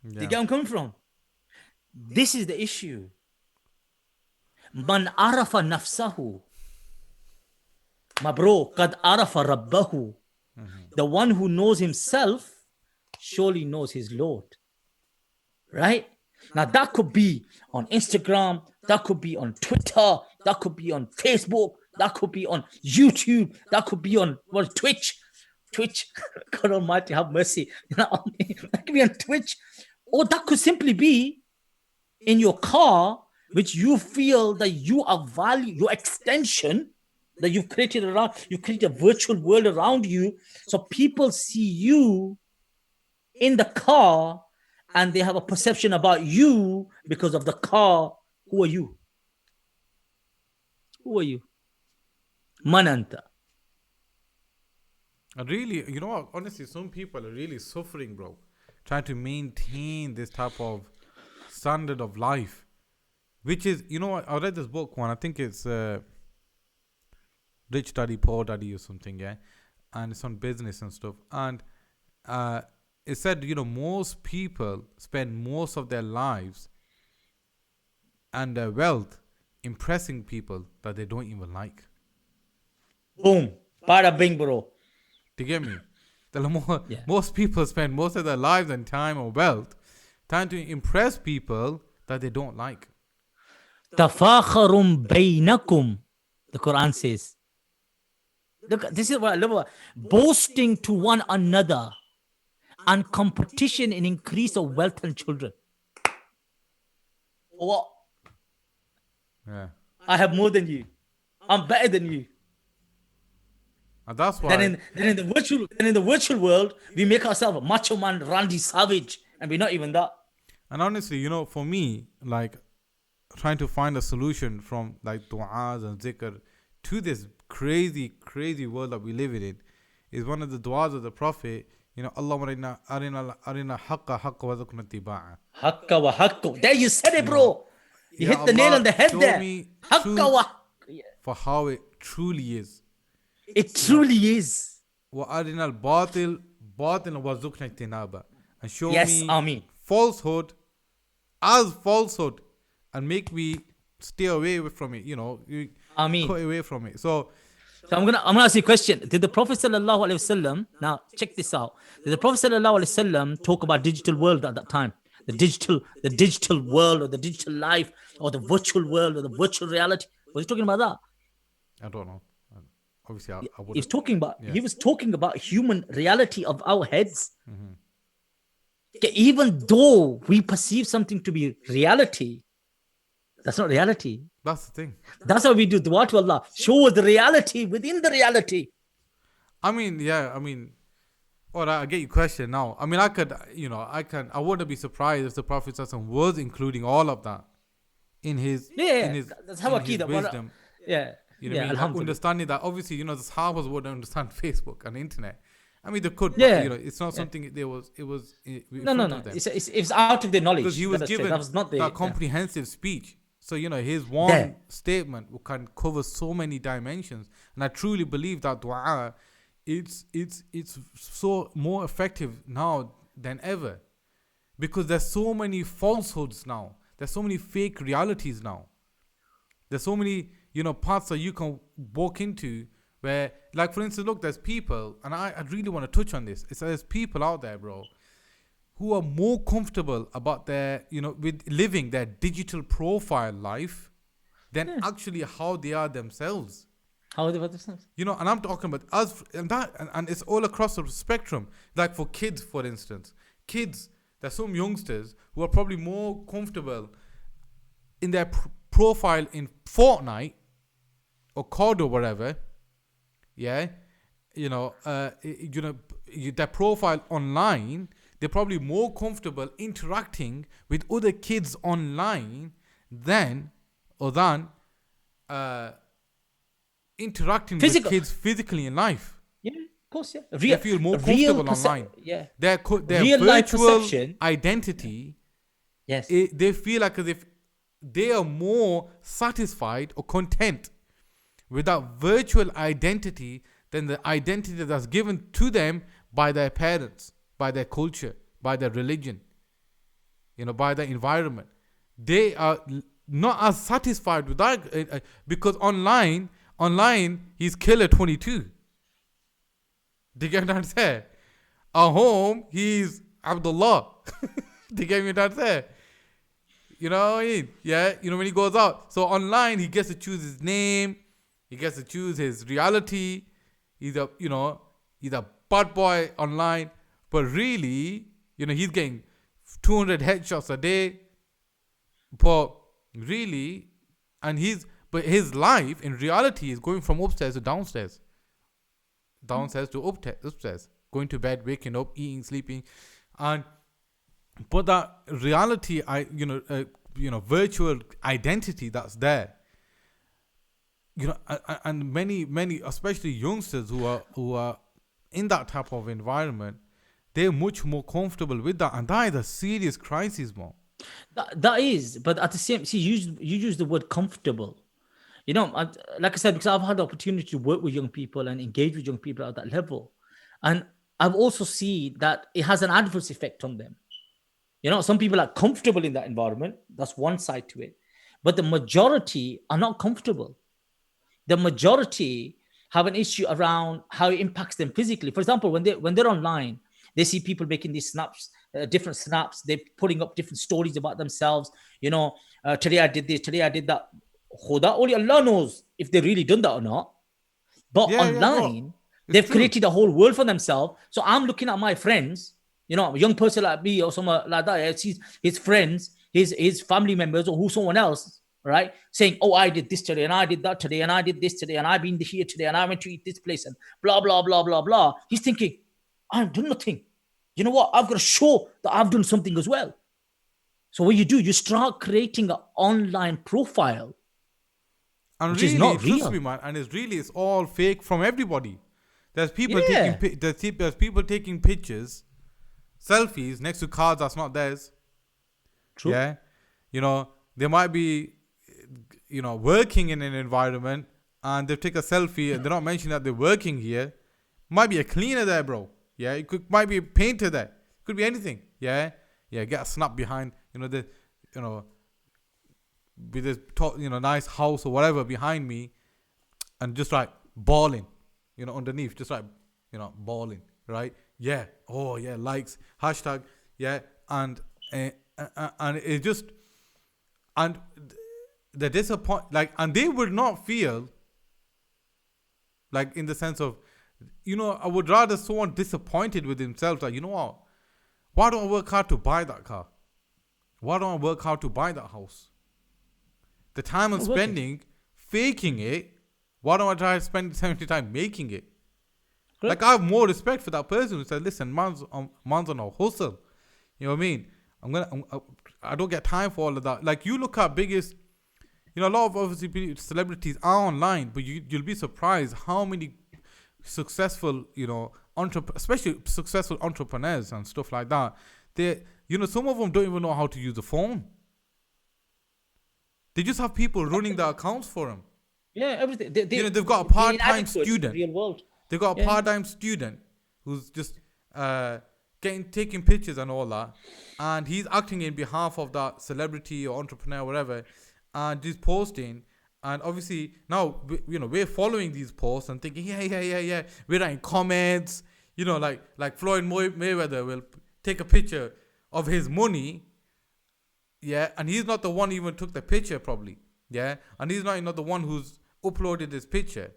Do you get where I'm coming from? This is the issue. Man arafa nafsahu. My bro, qad arafa rabbahu. The one who knows himself surely knows his Lord. Right? Now that could be on Instagram, that could be on Twitter, that could be on Facebook, that could be on YouTube, that could be on Twitch. God Almighty, have mercy. That could be on Twitch. Or that could simply be in your car, which you feel that you are value, your extension that you've created around, you create a virtual world around you. So people see you in the car and they have a perception about you because of the car. Who are you? Who are you? Mananta. Really, you know what? Honestly, some people are really suffering, bro. Trying to maintain this type of standard of life. Which is, you know what? I read this book one. I think it's Rich Daddy, Poor Daddy or something, yeah? And it's on business and stuff. And it said, you know, most people spend most of their lives and their wealth impressing people that they don't even like. Boom. Bada bing, bro. Do you get me? Most people spend most of their lives and time or wealth trying to impress people that they don't like. Tafakharum bainakum. The Quran says. Look, this is what I love about boasting to one another and competition in increase of wealth and children. What? Yeah. I have more than you. I'm better than you. And that's why. Then in the virtual world, we make ourselves a macho man, Randy Savage, and we're not even that. And honestly, you know, for me, like trying to find a solution from like du'as and zikr to this crazy world that we live in is one of the du'as of the Prophet. You know, Allahumma arina haqqa warzuqna ittiba'a. Haqqa wa haqqu. There you said it, bro. You hit the nail on the head there. Haqqa wa. For how it truly is. It truly is. Wa arina al-batil warzuqna ijtinaba. And show me Ameen. falsehood as falsehood and make me stay away from it, you know. Ameen. Cut away from it. So I'm gonna ask you a question. Did the Prophet sallallahu alaihi wasallam, now check this out, did the Prophet sallallahu alaihi wasallam talk about digital world at that time? The digital world or the digital life or the virtual world or the virtual reality? Was he talking about that? I don't know. Obviously, I would. He was talking about human reality of our heads. Okay, even though we perceive something to be reality, that's not reality. That's the thing. That's how we do dua to Allah. Show us the reality within the reality. I mean, yeah. I mean, all right. I get your question now. I mean, I wouldn't be surprised if the Prophet was including all of that in his that's how I keep that wisdom. You know what I mean? Understanding that obviously, you know, the Sahabas wouldn't understand Facebook and internet. I mean, they could, but, you know, it's not something. It was. No. It's out of their knowledge. Because he was given that comprehensive speech. So, you know, his one statement can cover so many dimensions. And I truly believe that dua, it's so more effective now than ever. Because there's so many falsehoods now. There's so many fake realities now. There's so many, you know, paths that you can walk into where, like, for instance, look, there's people, and I really want to touch on this. There's people out there, bro, who are more comfortable about their, you know, with living their digital profile life than actually how they are themselves. How are they about themselves? You know, and I'm talking about us, and it's all across the spectrum. Like for kids, for instance, there's some youngsters who are probably more comfortable in their profile in Fortnite or COD or whatever. Yeah, their profile online. They're probably more comfortable interacting with other kids online than interacting with kids physically in life. Yeah, of course, yeah. They feel more comfortable online. Yeah. Their real virtual identity. Yes. They feel like as if they are more satisfied or content with that virtual identity than the identity that's given to them by their parents, by their culture, by their religion, by the environment. They are not as satisfied with that because online, he's killer 22. Do you get what I'm saying? At home, he's Abdullah. Do you get what I'm saying? You know what I mean? Yeah, when he goes out. So online, he gets to choose his name. He gets to choose his reality. He's a bad boy online. But really, he's getting 200 headshots a day. But really, but his life in reality is going from upstairs to downstairs. Downstairs to upstairs. Going to bed, waking up, eating, sleeping. But that reality, virtual identity that's there, and many, especially youngsters who are in that type of environment, they're much more comfortable with that, and that is a serious crisis, man. That is, but at the same, see, you use the word comfortable. Like I said, because I've had the opportunity to work with young people and engage with young people at that level, and I've also seen that it has an adverse effect on them. Some people are comfortable in that environment. That's one side to it. But the majority are not comfortable. The majority have an issue around how it impacts them physically. For example, when they're online, they see people making these snaps, different snaps. They're putting up different stories about themselves. Today I did this, today I did that. Khuda, only Allah knows if they really done that or not. But online, they've created a whole world for themselves. So I'm looking at my friends, a young person like me or someone like that, sees his friends, his family members, or someone else, right, saying, oh, I did this today, and I did that today, and I did this today, and I've been here today, and I went to eat this place, and blah, blah, blah, blah, blah. He's thinking, I've done nothing. You know what? I've got to show that I've done something as well. So what you start creating an online profile, and which really, is not real. Trust me, man, and it's all fake from everybody. There's people taking pictures, selfies next to cars that's not theirs. True. Yeah, they might be, working in an environment and they take a selfie and they're not mentioning that they're working here. Might be a cleaner there, bro. Yeah, might be a painter there. Could be anything. Yeah, get a snap behind. With this nice house or whatever behind me, and just like balling, underneath, just like balling, right? Yeah. Oh yeah, likes, hashtag, yeah, and it just, and the disappoint, like, and they would not feel like, in the sense of, I would rather someone disappointed with himself, like, what, why don't I work hard to buy that car? Why don't I work hard to buy that house? The time I'm spending faking it, why don't I try to spend 70 time making it? Good. Like, I have more respect for that person who said, listen, man's on a hustle. You know what I mean? I don't get time for all of that. Like, you look at biggest, a lot of obviously celebrities are online, but you'll be surprised how many successful, especially successful entrepreneurs and stuff like that. They, some of them don't even know how to use the phone. They just have people running their accounts for them. Yeah, everything. They've got a part-time student. Real world. They've got a part-time student who's just taking pictures and all that, and he's acting in behalf of that celebrity or entrepreneur or whatever, and he's posting. And obviously now we're following these posts and thinking, yeah, we're writing comments, like Floyd Mayweather will take a picture of his money, yeah, and he's not the one who even took the picture probably, yeah, and he's not the one who's uploaded this picture,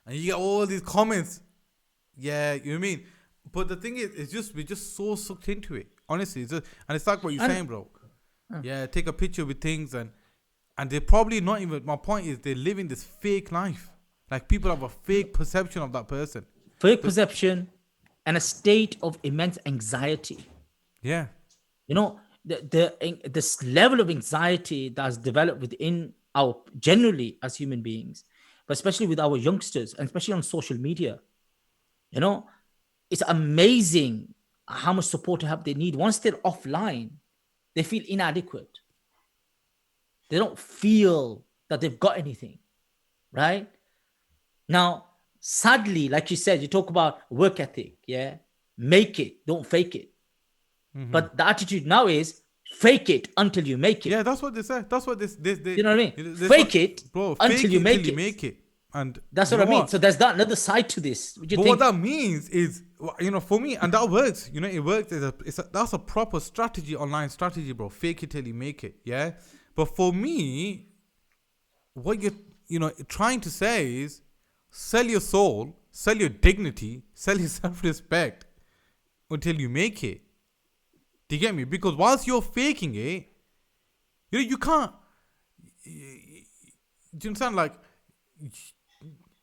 and you get all these comments, yeah, you know what I mean. But the thing is, we're just so sucked into it, honestly. And it's like what you're saying, bro. Yeah, take a picture with things, and they're probably not even, my point is, they're living this fake life. Like, people have a fake perception of that person. Fake perception and a state of immense anxiety. Yeah. This level of anxiety that's developed within generally as human beings, but especially with our youngsters, and especially on social media, it's amazing how much support help they need. Once they're offline, they feel inadequate. They don't feel that they've got anything, right? Now, sadly, like you said, you talk about work ethic, yeah? Make it, don't fake it. Mm-hmm. But the attitude now is fake it until you make it. Yeah, that's what they say. That's what You know what I mean? this what, Fake it bro. until Fake you it till make you it. make it, and That's you what know I mean. what? So there's that another side to this. Would you But think? what that means is, for me, and that works. It works. That's a proper strategy, online strategy, bro. Fake it till you make it. Yeah. But for me, what you're trying to say is, sell your soul, sell your dignity, sell your self-respect until you make it. Do you get me? Because whilst you're faking it, you can't. Do you understand? Like,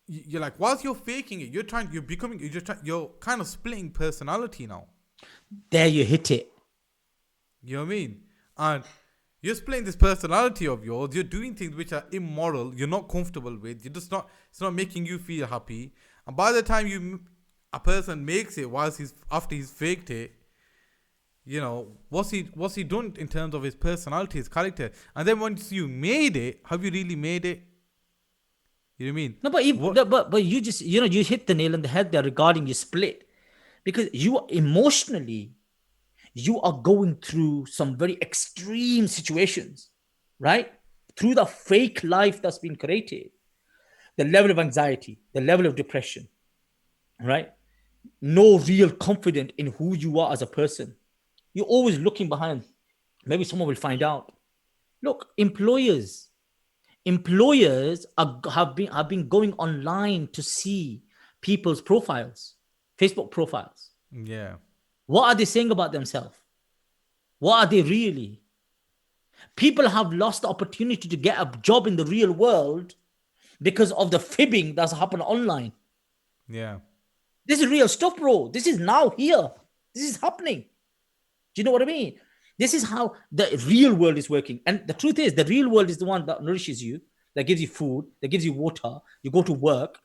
you're like, whilst you're faking it, you're kind of splitting personality now. There you hit it. You know what I mean? And you're splitting this personality of yours. You're doing things which are immoral. You're not comfortable with. It's not making you feel happy. And by the time a person makes it, after he's faked it, what's he done in terms of his personality, his character? And then once you made it, have you really made it? You know what I mean? No, but you just you hit the nail on the head there regarding your split, because you emotionally you are going through some very extreme situations, right? Through the fake life that's been created, the level of anxiety, the level of depression, right? No real confidence in who you are as a person. You're always looking behind. Maybe someone will find out. Look, employers have been going online to see people's profiles, Facebook profiles. Yeah. What are they saying about themselves? What are they really? People have lost the opportunity to get a job in the real world because of the fibbing that's happened online. Yeah. This is real stuff, bro. This is now here. This is happening. Do you know what I mean? This is how the real world is working. And the truth is, the real world is the one that nourishes you, that gives you food, that gives you water. You go to work,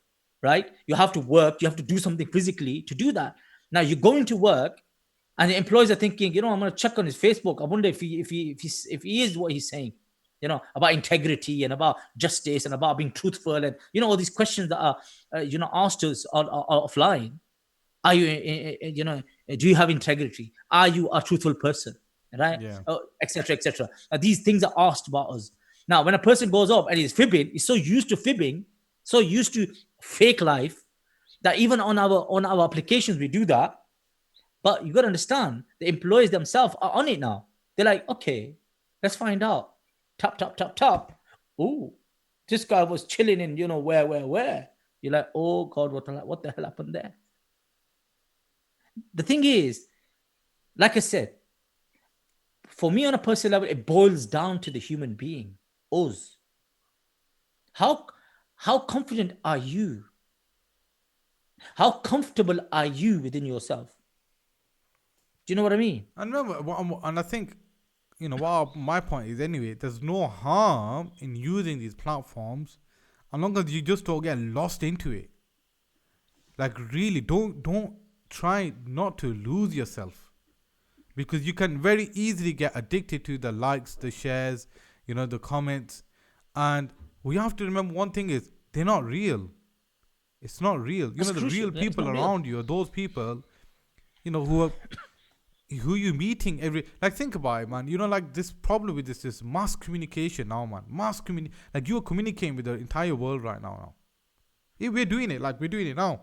right? You have to work. You have to do something physically to do that. Now you're going to work, and the employees are thinking, I'm going to check on his Facebook. I wonder if he is what he's saying, about integrity and about justice and about being truthful, and all these questions that are asked us are offline. Are you do you have integrity? Are you a truthful person? Right? Yeah. Etc. Etc. These things are asked about us. Now, when a person goes up and he's fibbing, he's so used to fibbing, so used to fake life, that even on our applications we do that. But you got to understand, the employees themselves are on it now. They're like, okay, let's find out. Tap, tap, tap, tap. Oh, this guy was chilling in, where? You're like, oh God, what the hell happened there? The thing is, like I said, for me on a personal level, it boils down to the human being, us. How confident are you? How comfortable are you within yourself? Do you know what I mean? And remember, and I think, what my point is anyway, there's no harm in using these platforms as long as you just don't get lost into it. Like, really, don't try not to lose yourself, because you can very easily get addicted to the likes, the shares, the comments. And we have to remember one thing is, they're not real. It's not real. That's The crucial. real people around you are those people, who you meeting like, think about it, man. Like, this problem with this mass communication now, man. Like, you are communicating with the entire world right now. If we're doing it, like we're doing it now.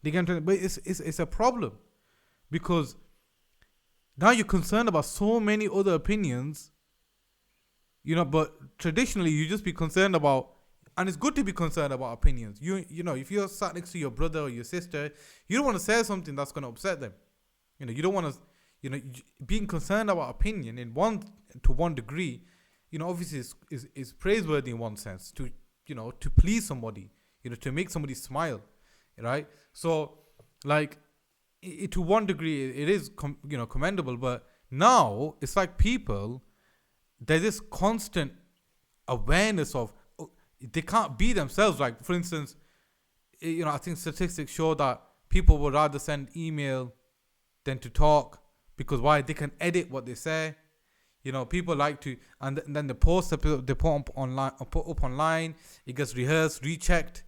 But it's a problem, because now you're concerned about so many other opinions, but traditionally you just be concerned about, and it's good to be concerned about opinions. If you're sat next to your brother or your sister, you don't want to say something that's going to upset them. You don't want to, being concerned about opinion to one degree, obviously is praiseworthy in one sense, to please somebody, to make somebody smile, right? So, like, to one degree, it is commendable. But now it's like there's this constant awareness of, they can't be themselves. Like, for instance, I think statistics show that people would rather send email than to talk, because why? They can edit what they say. People like to, and then the post they put up online, it gets rehearsed, rechecked.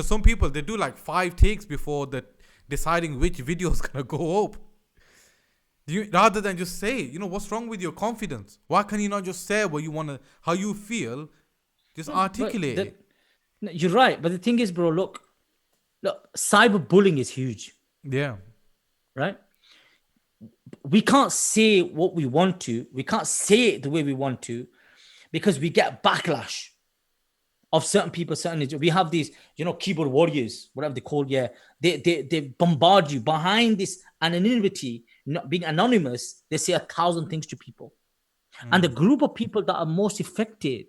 Some people, they do like 5 takes before the deciding which video is gonna go up. Rather than just say, what's wrong with your confidence? Why can you not just say what you wanna, how you feel, just But articulate it? no, you're right. But the thing is, bro, look, cyberbullying is huge, Yeah, right? We can't say what we want to. We can't say it the way we want to because we get backlash of certain people, we have these, keyboard warriors, whatever they call, yeah. They bombard you behind this anonymity, not being anonymous. They say 1,000 things to people. And the group of people that are most affected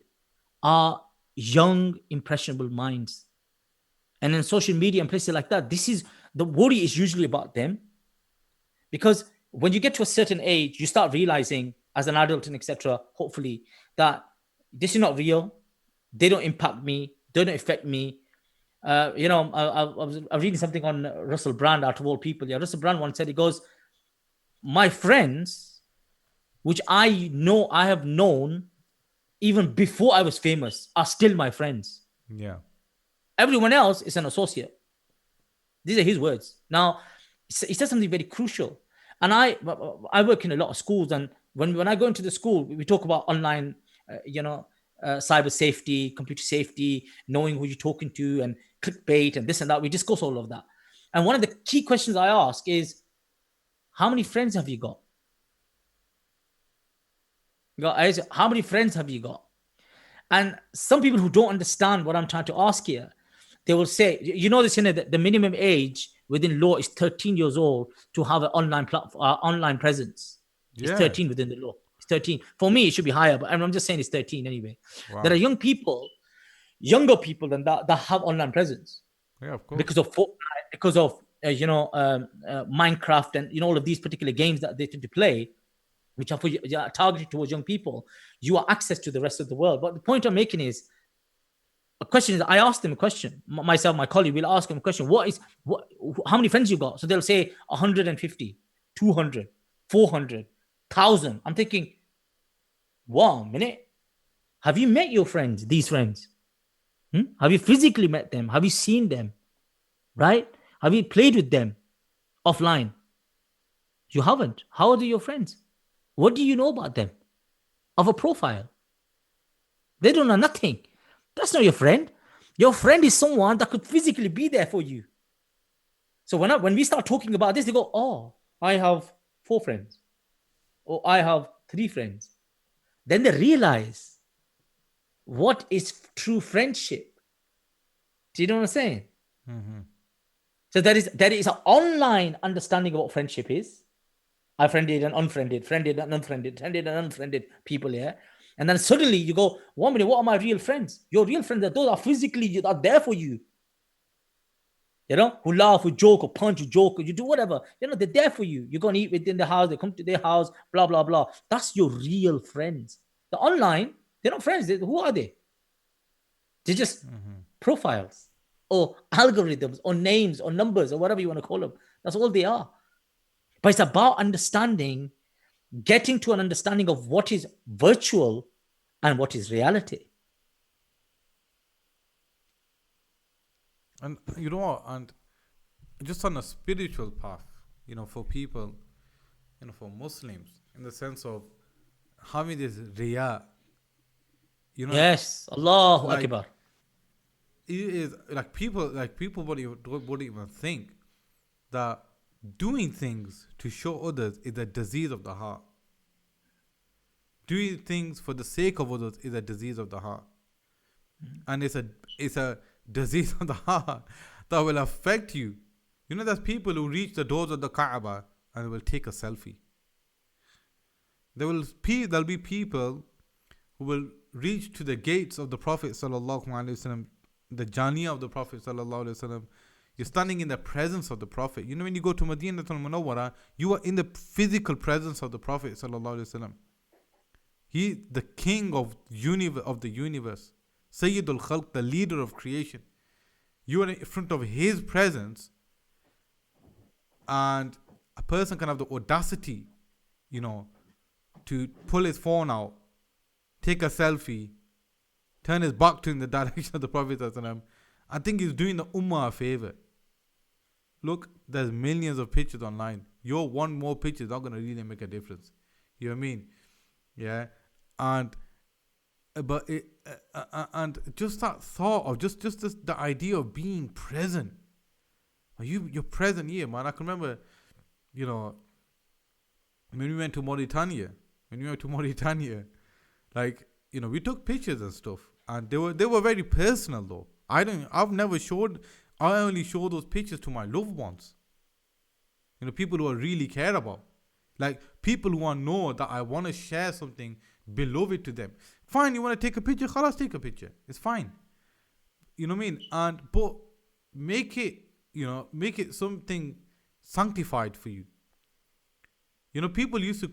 are young, impressionable minds. And in social media and places like that, this is the worry is usually about them. Because when you get to a certain age, you start realizing as an adult and etc., hopefully, that this is not real. They don't impact me. They don't affect me. I was reading something on Russell Brand, out of all people. Yeah, Russell Brand once said, he goes, my friends, which I have known even before I was famous, are still my friends. yeah, Everyone else is an associate. These are his words. Now, he said something very crucial. And I work in a lot of schools, and when I go into the school, we talk about online, cyber safety, computer safety, knowing who you're talking to, and clickbait and this and that. We discuss all of that. And one of the key questions I ask is, how many friends have you got? How many friends have you got? And some people who don't understand what I'm trying to ask here, they will say, this, the minimum age within law is 13 years old to have an online platform, online presence. It's yeah. 13 within the law. It's 13. For me, it should be higher, but I'm just saying it's 13 anyway. Wow. There are younger people than that have online presence. Yeah, of course. Because of Fortnite, because of Minecraft, and all of these particular games that they tend to play, which are targeted towards young people. You are access to the rest of the world. But the point I'm making is, I asked them a question. Myself, my colleague, will ask them a question. How many friends you got? So they'll say 150, 200, 400, 1,000. I'm thinking, 1 minute. Have you met your friends, these friends? Have you physically met them? Have you seen them? Right? Have you played with them offline? You haven't. How are they your friends? What do you know about them? Of a profile? They don't know nothing. That's not your friend. Your friend is someone that could physically be there for you. So when we start talking about this, they go, oh, I have 4 friends. Or I have 3 friends. Then they realize what is true friendship. Do you know what I'm saying? Mm-hmm. So there is an online understanding of what friendship is. I friended and unfriended, friended and unfriended people here. And then suddenly you go, 1 minute, what are my real friends? Your real friends, those are physically are there for you. Who laugh, who joke, or punch, who joke, or you do whatever. They're there for you. You're going to eat within the house, they come to their house, blah, blah, blah. That's your real friends. The online, they're not friends. Who are they? They're just profiles or algorithms or names or numbers or whatever you want to call them. That's all they are. But it's about understanding, getting to an understanding of what is virtual and what is reality. And you know what? And just on a spiritual path, for people, for Muslims, in the sense of having this riyah, Yes, Allahu Akbar. It is like people wouldn't even think that doing things to show others is a disease of the heart. Doing things for the sake of others is a disease of the heart. And it's a disease of the heart that will affect you. There's people who reach the doors of the Kaaba and will take a selfie. There'll be people who will reach to the gates of the Prophet sallallahu alaihi wasallam, the Jania of the Prophet sallallahu alaihi wasallam. You're standing in the presence of the Prophet. When you go to Madinah al-Munawwara, you are in the physical presence of the Prophet sallallahu alaihi wasallam. He, the king of the universe, Sayyidul Khalq, the leader of creation. You are in front of his presence, and a person can have the audacity, to pull his phone out, take a selfie, turn his back to in the direction of the Prophet ﷺ, I think he's doing the Ummah a favor. Look, there's millions of pictures online. Your one more picture is not going to really make a difference. You know what I mean? Yeah. And and just that thought of just this, the idea of being present. You're present here, man. I can remember, you know, when we went to Mauritania. Like, you know, we took pictures and stuff, and they were very personal though. I've never showed. I only show those pictures to my loved ones. You know, people who I really care about. Like, people who I know that I want to share something beloved to them. Fine, you want to take a picture? Khalas, take a picture. It's fine. You know what I mean? But make it something sanctified for you. You know, people used to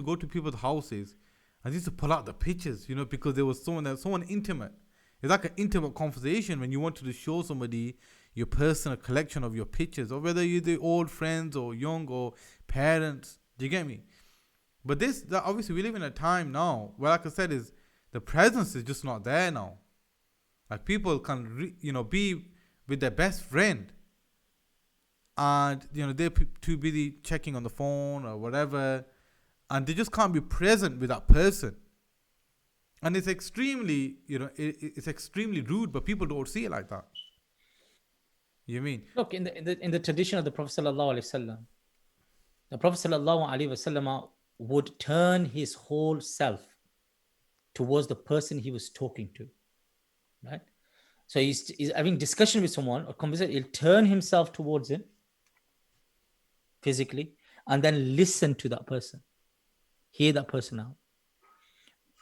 go to people's houses and used to pull out the pictures, you know, because there was someone intimate. It's like an intimate conversation when you wanted to show somebody your personal collection of your pictures, or whether you're the old friends or young or parents. Do you get me? But obviously we live in a time now where, like I said, is the presence is just not there now. Like, people can be with their best friend, and you know they're too busy checking on the phone or whatever, and they just can't be present with that person. And it's extremely, it's extremely rude, but people don't see it like that. You mean? Look, in the tradition of the Prophet sallallahu alaihi wasallam, the Prophet sallallahu alaihi wasallam would turn his whole self towards the person he was talking to, right? So he's having discussion with someone or conversation. He'll turn himself towards him physically, and then listen to that person, hear that person out.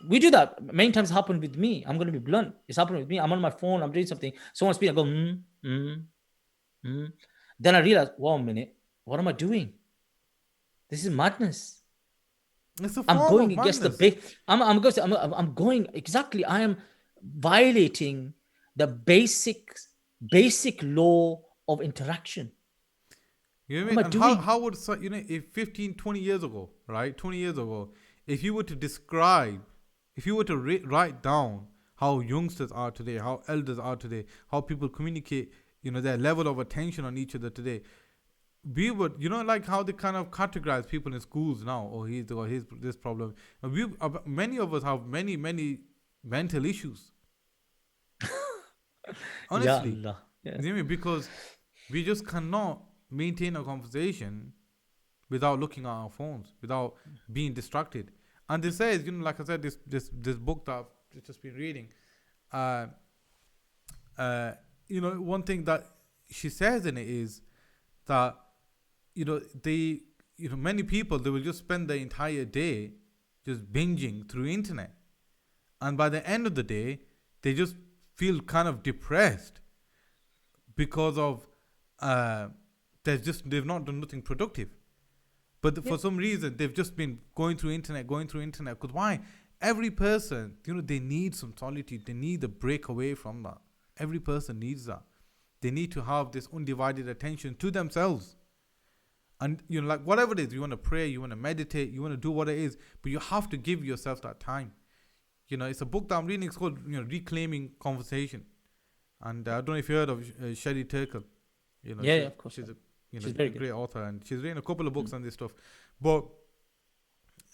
We do that many times. Happened with me. I'm going to be blunt. It's happened with me. I'm on my phone. I'm doing something. Someone speaks. I go, Then I realize, wait a minute. What am I doing? This is madness. It's a form I'm going against the I'm going exactly. I am violating the basic law of interaction. You know what I mean? And how would, if 15, 20 years ago, right? 20 years ago, if you were to describe, if you were to write down how youngsters are today, how elders are today, how people communicate, their level of attention on each other today, we would, like how they kind of categorize people in schools now, or he's this problem. Many of us have many mental issues. Honestly, yeah. You know what I mean? Because we just cannot maintain a conversation without looking at our phones, without being distracted. And they say, like I said, this book that I've just been reading, one thing that she says in it is that, many people, they will just spend the entire day just binging through internet. And by the end of the day, they just feel kind of depressed because of, they've not done nothing productive. But for some reason, they've just been going through internet. Because why? Every person, they need some solitude. They need a break away from that. Every person needs that. They need to have this undivided attention to themselves. And, like whatever it is, you want to pray, you want to meditate, you want to do what it is, but you have to give yourself that time. It's a book that I'm reading. It's called, Reclaiming Conversation. And I don't know if you heard of Sherry Turkle. Of course. She's a great author, and she's written a couple of books on this stuff. But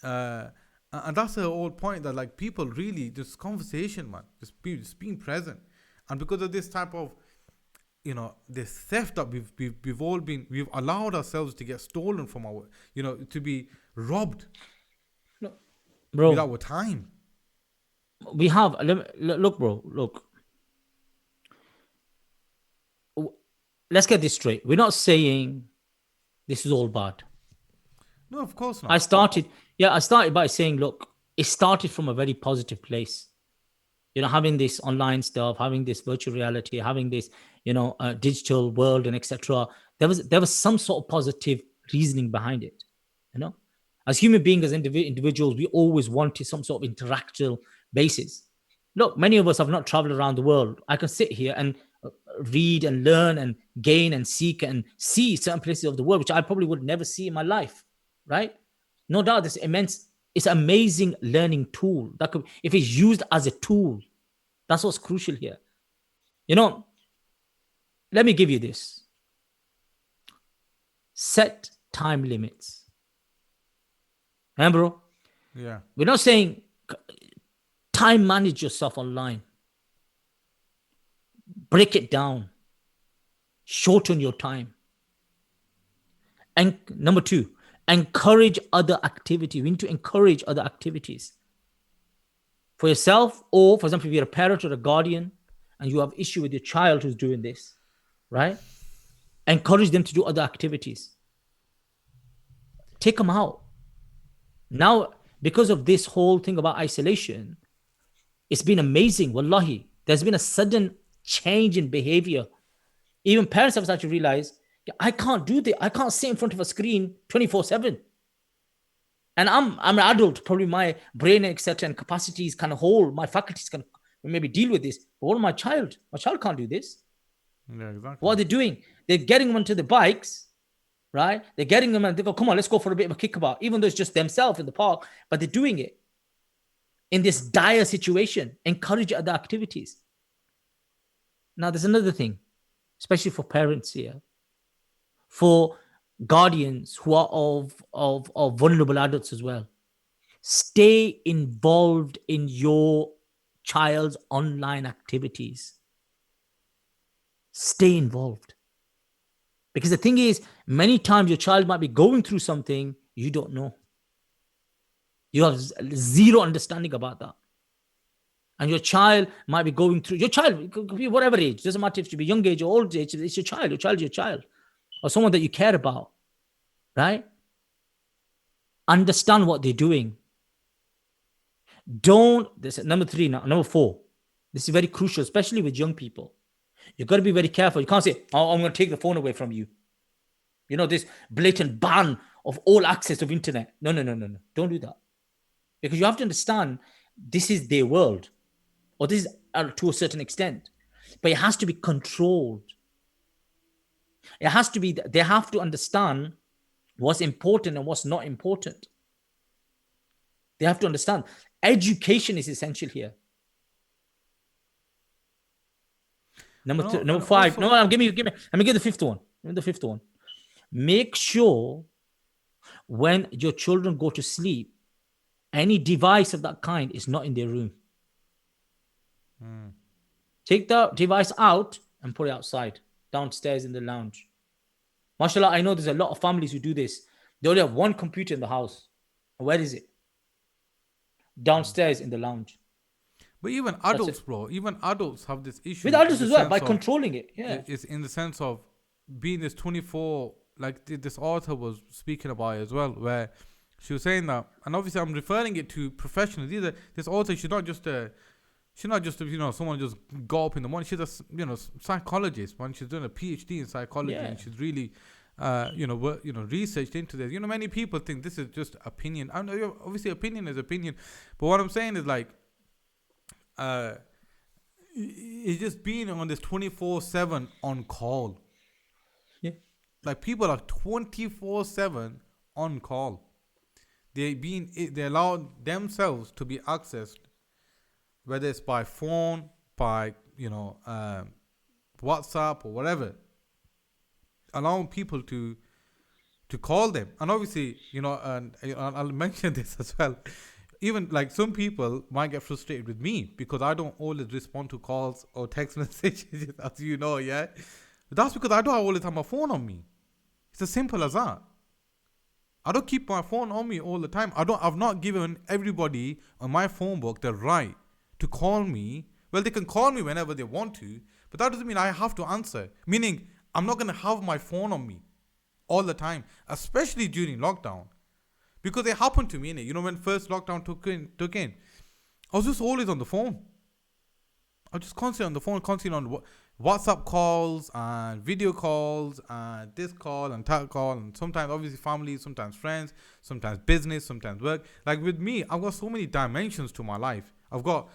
and that's the whole point, that like people really just conversation, man, just being present. And because of this type of this theft that we've allowed ourselves to get stolen from our, to be robbed, bro, with our time. We have look, bro. Look, let's get this straight. We're not saying this is all bad. No, of course not. I started by saying, look, it started from a very positive place. Having this online stuff, having this virtual reality, having this, digital world and etc. There was some sort of positive reasoning behind it. As human beings, as individuals, we always wanted some sort of interactive basis. Look, many of us have not traveled around the world. I can sit here and read and learn and gain and seek and see certain places of the world which I probably would never see in my life, right? No doubt there's immense It's an amazing learning tool. That could, if it's used as a tool, that's what's crucial here. You know, let me give you this. Set time limits. And bro, Yeah. we're not saying time manage yourself online. Break it down. Shorten your time. And number two, encourage other activity. We need to encourage other activities for yourself, or for example, if you're a parent or a guardian and you have issue with your child who's doing this, right? Encourage them to do other activities. Take them out. Now, because of this whole thing about isolation, it's been amazing. Wallahi, there's been a sudden change in behavior. Even parents have started to realize, I can't do this. I can't sit in front of a screen 24/7. And I'm an adult, probably my brain, etc., and capacities can hold, my faculties can maybe deal with this. But what my child? My child can't do this. Yeah, exactly. What are they doing? They're getting them onto the bikes, right? They're getting them and they go, come on, let's go for a bit of a kickabout, even though it's just themselves in the park, but they're doing it in this dire situation. Encourage other activities. Now, there's another thing, especially for parents here, for guardians who are of vulnerable adults as well. Stay involved in your child's online activities. Stay involved. Because the thing is, many times your child might be going through something you don't know. You have zero understanding about that. And your child might be going through, your child, it could be whatever age, doesn't matter if it should be young age or old age, it's your child, your child, or someone that you care about, right? Understand what they're doing. This is number 3 now, number 4. This is very crucial, especially with young people. You've got to be very careful. You can't say, oh, I'm going to take the phone away from you. You know, this blatant ban of all access of internet. No. Don't do that. Because you have to understand, this is their world. Or this is to a certain extent. But it has to be controlled. It has to be, they have to understand what's important and what's not important. They have to understand. Education is essential here. Number 5. Also, no, give me. Let me get the fifth one. Make sure when your children go to sleep, any device of that kind is not in their room. Take the device out and put it outside, downstairs in the lounge. MashaAllah, I know there's a lot of families who do this. They only have one computer in the house. Where is it? Downstairs in the lounge. But even adults, bro, even adults have this issue. With adults as well, by controlling it. Yeah. It's in the sense of being this 24, like this author was speaking about as well, where she was saying that, and obviously I'm referring it to professionals. This author, she's not just someone just go up in the morning. She's a psychologist, man. She's doing a PhD in psychology, and she's really researched into this. Many people think this is just opinion. I know, obviously opinion is opinion, but what I'm saying is like, it's just being on this 24/7 on call. Yeah. Like people are 24/7 on call. They allow themselves to be accessed, whether it's by phone, by WhatsApp or whatever. Allowing people to call them, and obviously and I'll mention this as well. Even like some people might get frustrated with me because I don't always respond to calls or text messages, as you know, yeah. But that's because I don't always have my phone on me. It's as simple as that. I don't keep my phone on me all the time. I've not given everybody on my phone book the right to call me. Well, they can call me whenever they want to, but that doesn't mean I have to answer. Meaning, I'm not gonna have my phone on me all the time, especially during lockdown. Because it happened to me, when first lockdown took in, I was just always on the phone. I was just constantly on the phone, constantly on WhatsApp calls and video calls and this call and that call, and sometimes obviously family, sometimes friends, sometimes business, sometimes work. Like with me, I've got so many dimensions to my life. I've got,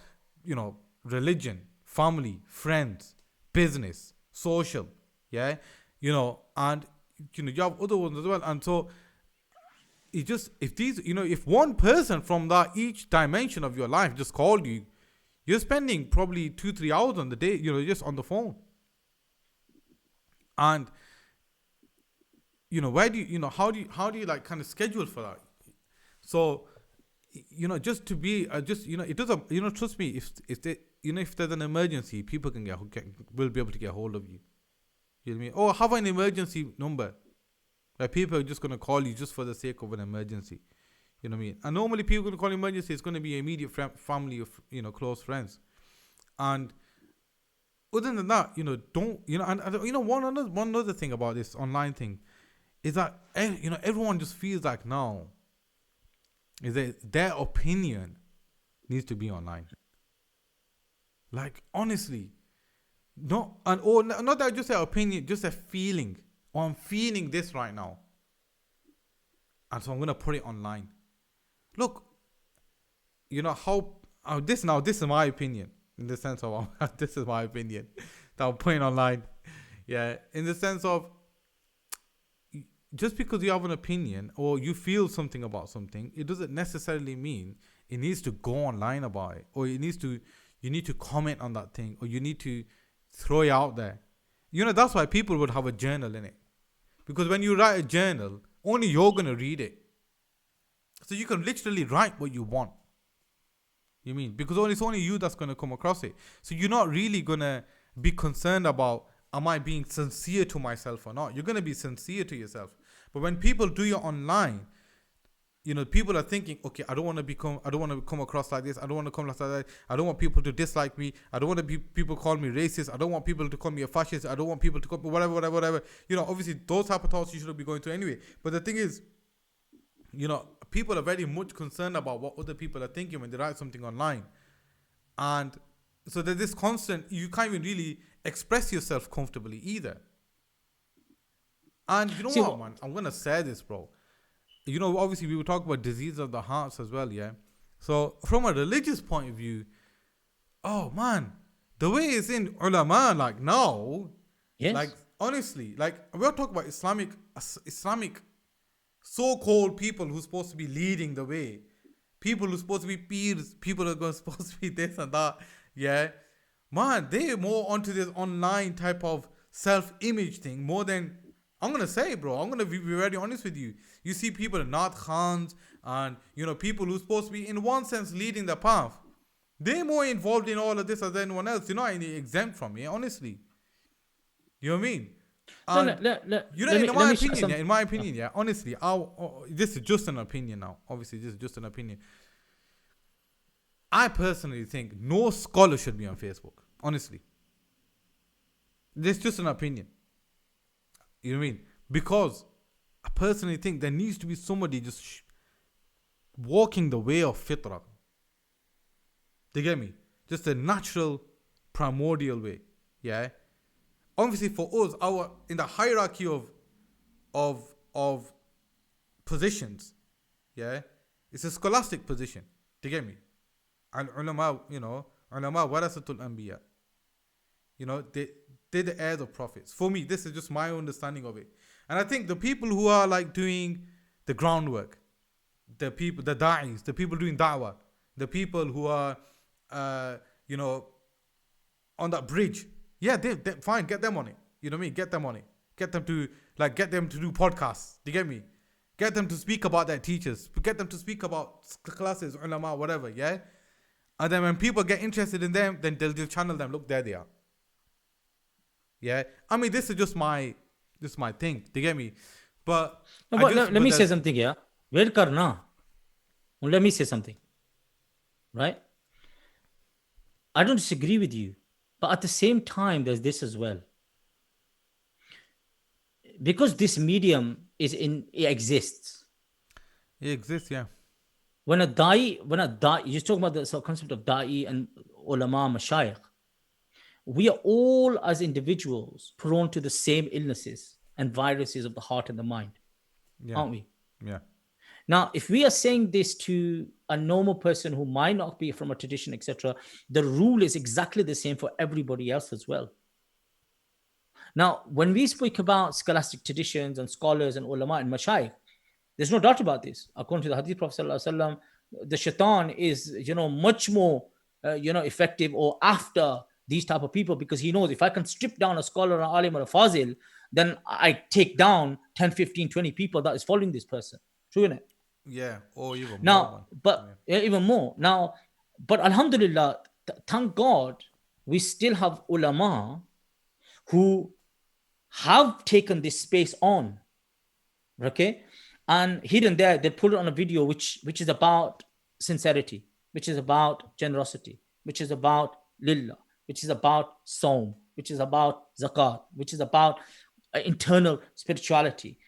religion, family, friends, business, social, yeah, and you have other ones as well. And so it just, if these, if one person from that each dimension of your life just called you, you're spending probably 2-3 hours on the day, just on the phone. And where do you, how do you like kind of schedule for that? So just to be just it doesn't, trust me, if they, if there's an emergency, people will be able to get hold of you. You know what I mean? Or have an emergency number where people are just going to call you just for the sake of an emergency. You know what I mean? And normally people going to call emergency, it's going to be immediate family of, close friends. And other than that, don't, one other thing about this online thing is that, everyone just feels like now is that their opinion needs to be online. Like, honestly, not that just their opinion, just a feeling. Or I'm feeling this right now, and so I'm gonna put it online. Look, this is my opinion, in the sense of this is my opinion that I'm putting online. Yeah, in the sense of, just because you have an opinion or you feel something about something, it doesn't necessarily mean it needs to go online about it, or you need to comment on that thing, or you need to throw it out there. That's why people would have a journal in it. Because when you write a journal, only you're going to read it. So you can literally write what you want. You mean? Because it's only you that's going to come across it. So you're not really going to be concerned about, am I being sincere to myself or not? You're going to be sincere to yourself. But when people do it online, people are thinking, okay, I don't want to come across like this. I don't want to come across like that. I don't want people to dislike me. I don't want people call me racist. I don't want people to call me a fascist. I don't want people to call me whatever. Obviously those type of thoughts you shouldn't be going through anyway. But the thing is, people are very much concerned about what other people are thinking when they write something online. And so there's this constant, you can't even really express yourself comfortably either. And what, man? I'm going to say this, bro. Obviously we will talk about disease of the hearts as well, yeah? So from a religious point of view, oh man, the way it's in ulama, like now, yes, like honestly, like we're talking about Islamic so-called people who's supposed to be leading the way, people who's supposed to be peers, people who are supposed to be this and that, yeah? Man, they're more onto this online type of self-image thing more than, I'm going to say, bro, I'm going to be very honest with you. You see people, Nath Khans, and, people who's supposed to be, in one sense, leading the path. They're more involved in all of this than anyone else. You're not any exempt from it, honestly. You know what I mean? And, in my opinion, yeah, honestly, this is just an opinion now. Obviously, this is just an opinion. I personally think no scholar should be on Facebook, honestly. This is just an opinion. You know what I mean? Because I personally think there needs to be somebody just walking the way of fitrah. Do you get me? Just a natural, primordial way. Yeah? Obviously for us, in the hierarchy of positions, yeah, it's a scholastic position. Do you get me? And ulama, ulama warasatul anbiya. They're the heirs of prophets. For me, this is just my understanding of it. And I think the people who are like doing the groundwork, the da'is, the people doing da'wah, the people who are, on that bridge, yeah, they fine, get them on it. You know what I mean? Get them on it. Get them to do podcasts. Do you get me? Get them to speak about their teachers. Get them to speak about classes, ulama, whatever, yeah? And then when people get interested in them, then they'll channel them. Look, there they are. Yeah, I mean, this is just my thing. Do you get me? But let me say something here. Wait karna. Let me say something. Right? I don't disagree with you, but at the same time, there's this as well. Because this medium it exists. It exists, yeah. When a da'i, you're talking about the concept of da'i and ulama, mashayikh. We are all, as individuals, prone to the same illnesses and viruses of the heart and the mind, aren't we? Yeah. Now, if we are saying this to a normal person who might not be from a tradition, etc., the rule is exactly the same for everybody else as well. Now, when we speak about scholastic traditions and scholars and ulama and mashayikh, There's no doubt about this. According to the Hadith Prophet Sallallahu Alaihi Wasallam, the shaitan is, much more, effective or after these type of people, because he knows if I can strip down a scholar, an alim, or a fazil, then I take down 10, 15, 20 people that is following this person. True, isn't it? Yeah, or even more, Now, man. but Yeah. even more. Now, but Alhamdulillah, thank God, we still have ulama who have taken this space on. Okay, and here and there they put it on a video which is about sincerity, which is about generosity, which is about lillah, which is about saum, which is about zakat, which is about internal spirituality.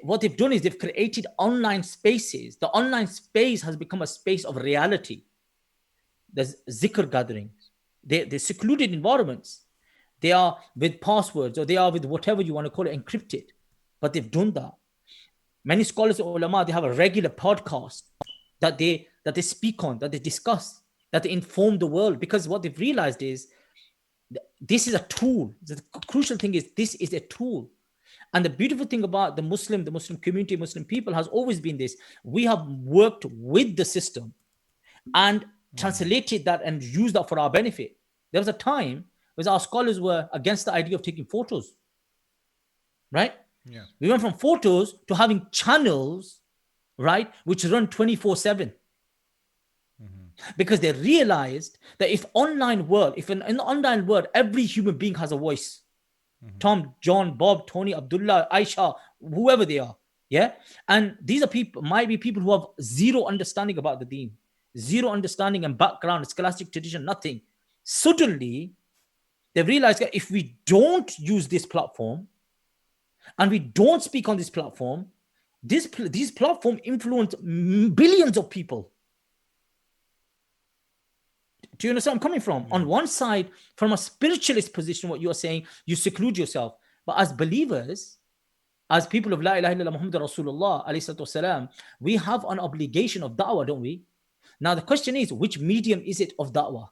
What they've done is they've created online spaces. The online space has become a space of reality. There's zikr gatherings. They're secluded environments. They are with passwords, or they are with whatever you want to call it, encrypted. But they've done that. Many scholars and ulama, they have a regular podcast that they speak on, that they discuss, that they inform the world, because what they've realized is this is a tool. The crucial thing is this is a tool. And the beautiful thing about the Muslim community, Muslim people, has always been this: we have worked with the system and translated that and used that for our benefit. There was a time when our scholars were against the idea of taking photos, right? Yeah. We went from photos to having channels, right, which run 24/7. Because they realized that if in the online world, every human being has a voice. Tom, John, Bob, Tony, Abdullah, Aisha, whoever they are. Yeah. And these are people, might be people who have zero understanding about the deen, zero understanding and background, scholastic tradition, nothing. Suddenly, they realize that if we don't use this platform and we don't speak on this platform, these platforms influence billions of people. Do you understand where I'm coming from? On one side, from a spiritualist position, what you are saying, you seclude yourself. But as believers, as people of La ilaha illallah Muhammad Rasulullah alayhi salatu wasalam, we have an obligation of da'wah, don't we? Now the question is, which medium is it of da'wah?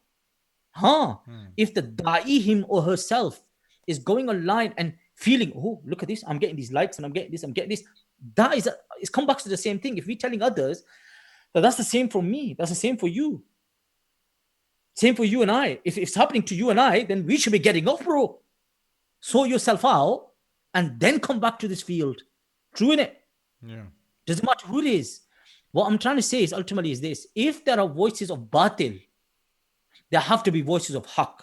If the da'i, him or herself, is going online and feeling, oh, look at this, I'm getting these likes and I'm getting this, that is, it's come back to the same thing. If we're telling others that that's the same for me, that's the same for you. Same for you and I. If it's happening to you and I, then we should be getting off, bro. Sort yourself out and then come back to this field. True, innit? Yeah. Doesn't matter who it is. What I'm trying to say is ultimately is this: if there are voices of batil, there have to be voices of haqq.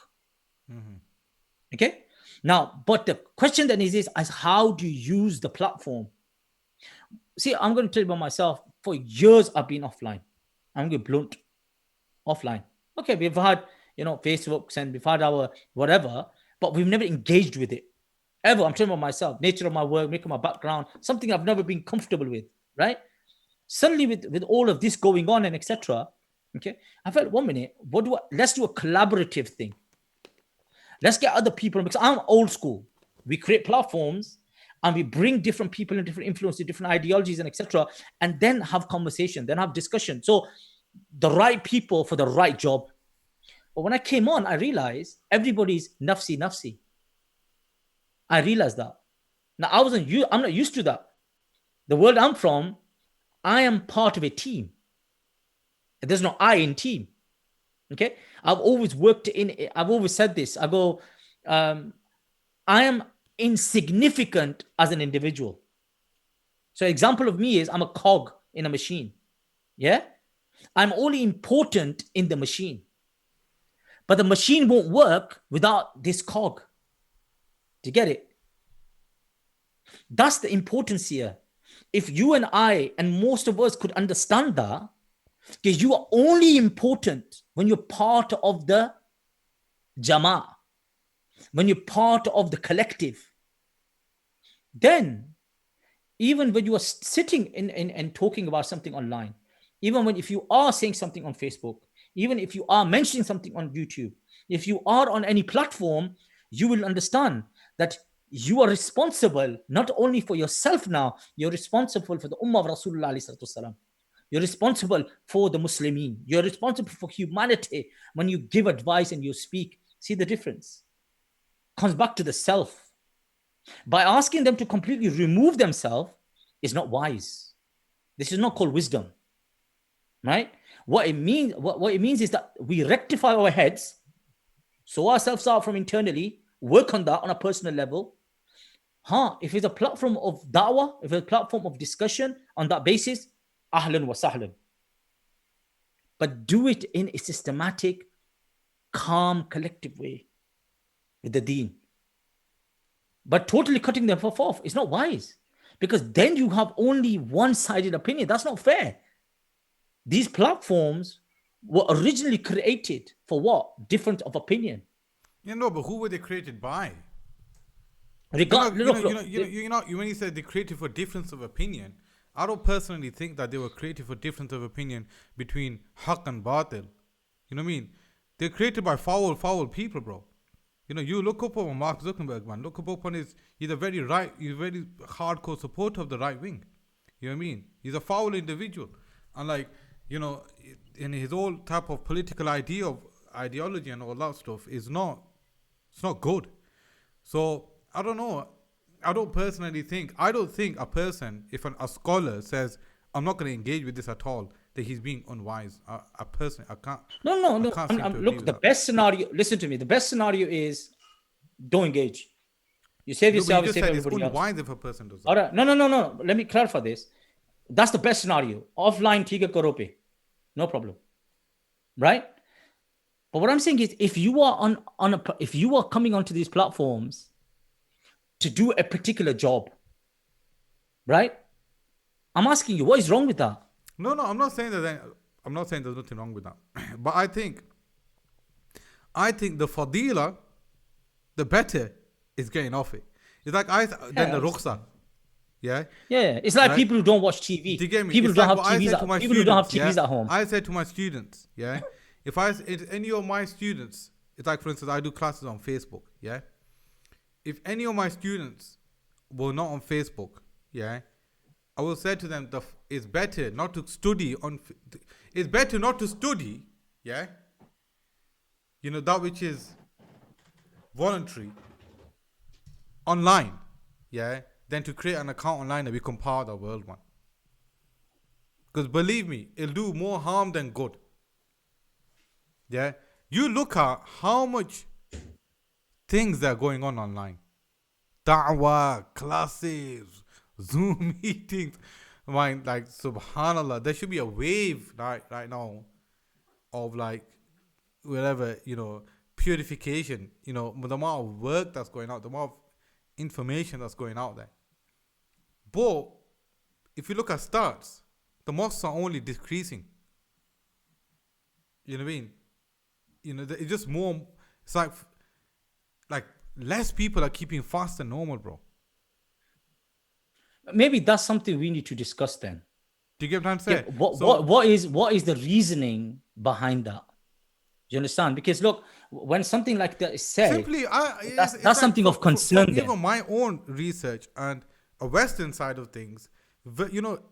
Okay? Now, but the question then is this: as how do you use the platform? See, I'm going to tell you about myself. For years, I've been offline. I'm going to be blunt. Offline. Okay, we've had, Facebooks and we've had our whatever, but we've never engaged with it. Ever. I'm talking about myself, nature of my work, making my background, something I've never been comfortable with, right? Suddenly with all of this going on and etc. Okay, I felt 1 minute, let's do a collaborative thing. Let's get other people, because I'm old school. We create platforms and we bring different people and different influences, different ideologies and etc. and then have conversation, then have discussion. So the right people for the right job. But when I came on, I realized everybody's nafsi. I realized that. Now I'm not used to that. The world I'm from, I am part of a team. There's no I in team. Okay? I've always said this. I go, I am insignificant as an individual. So example of me is I'm a cog in a machine. Yeah? I'm only important in the machine. But the machine won't work without this cog. Do you get it? That's the importance here. If you and I and most of us could understand that, because you are only important when you're part of the Jama'ah, when you're part of the collective, then even when you are sitting and talking about something online, even if you are saying something on Facebook, even if you are mentioning something on YouTube, if you are on any platform, you will understand that you are responsible not only for yourself now, you're responsible for the Ummah of Rasulullah. You're responsible for the Muslimin. You're responsible for humanity when you give advice and you speak. See the difference? Comes back to the self. By asking them to completely remove themselves, is not wise. This is not called wisdom, right? What it means is that we rectify our heads, sort ourselves out from internally, work on that on a personal level. If it's a platform of da'wah, if it's a platform of discussion on that basis, ahlan wa sahlan. But do it in a systematic, calm, collective way with the deen. But totally cutting them off is not wise, because then you have only one-sided opinion. That's not fair. These platforms were originally created for what? Difference of opinion. But who were they created by? When You said they created for difference of opinion, I don't personally think that they were created for difference of opinion between haqq and batil. You know what I mean? They're created by foul people, bro. You look up on Mark Zuckerberg, man. Look up on he's a very hardcore supporter of the right wing. You know what I mean? He's a foul individual. And in his whole type of political ideology and all that stuff it's not good. So I don't know. I don't think a person, if a scholar says, I'm not going to engage with this at all, that he's being unwise. I can't. No. Look, the best scenario, listen to me. The best scenario is don't engage. You save yourself, you save everybody else. It's unwise if a person does that. All right. No. Let me clarify this. That's the best scenario. Offline, theek hai, karo pe. No problem. Right? But what I'm saying is, if you are if you are coming onto these platforms to do a particular job, right? I'm asking you, what is wrong with that? No, I'm not saying that. I'm not saying there's nothing wrong with that. But I think the fadila, the better is getting off it. It's like then the rukhsah. Yeah. It's like people who don't watch TV. Do you get me? People who don't have TVs. People who don't have TVs at home. I said to my students, if any of my students, it's like, for instance, I do classes on Facebook. Yeah. If any of my students were not on Facebook, I will say to them, it's better not to study that which is voluntary online, than to create an account online and become part of the world one. Because believe me, it'll do more harm than good. Yeah, you look at how much things that are going on online. Da'wah, classes, Zoom meetings. Like, subhanallah, there should be a wave right now of whatever, purification, the amount of work that's going out, the amount of information that's going out there. But if you look at stats, the mosques are only decreasing. You know what I mean? It's just more, it's like less people are keeping fast than normal, bro. Maybe that's something we need to discuss then. Do you get what I'm saying? What is the reasoning behind that? Do you understand? Because look, when something like that is said, simply, that's something of concern. Even my own research and a Western side of things,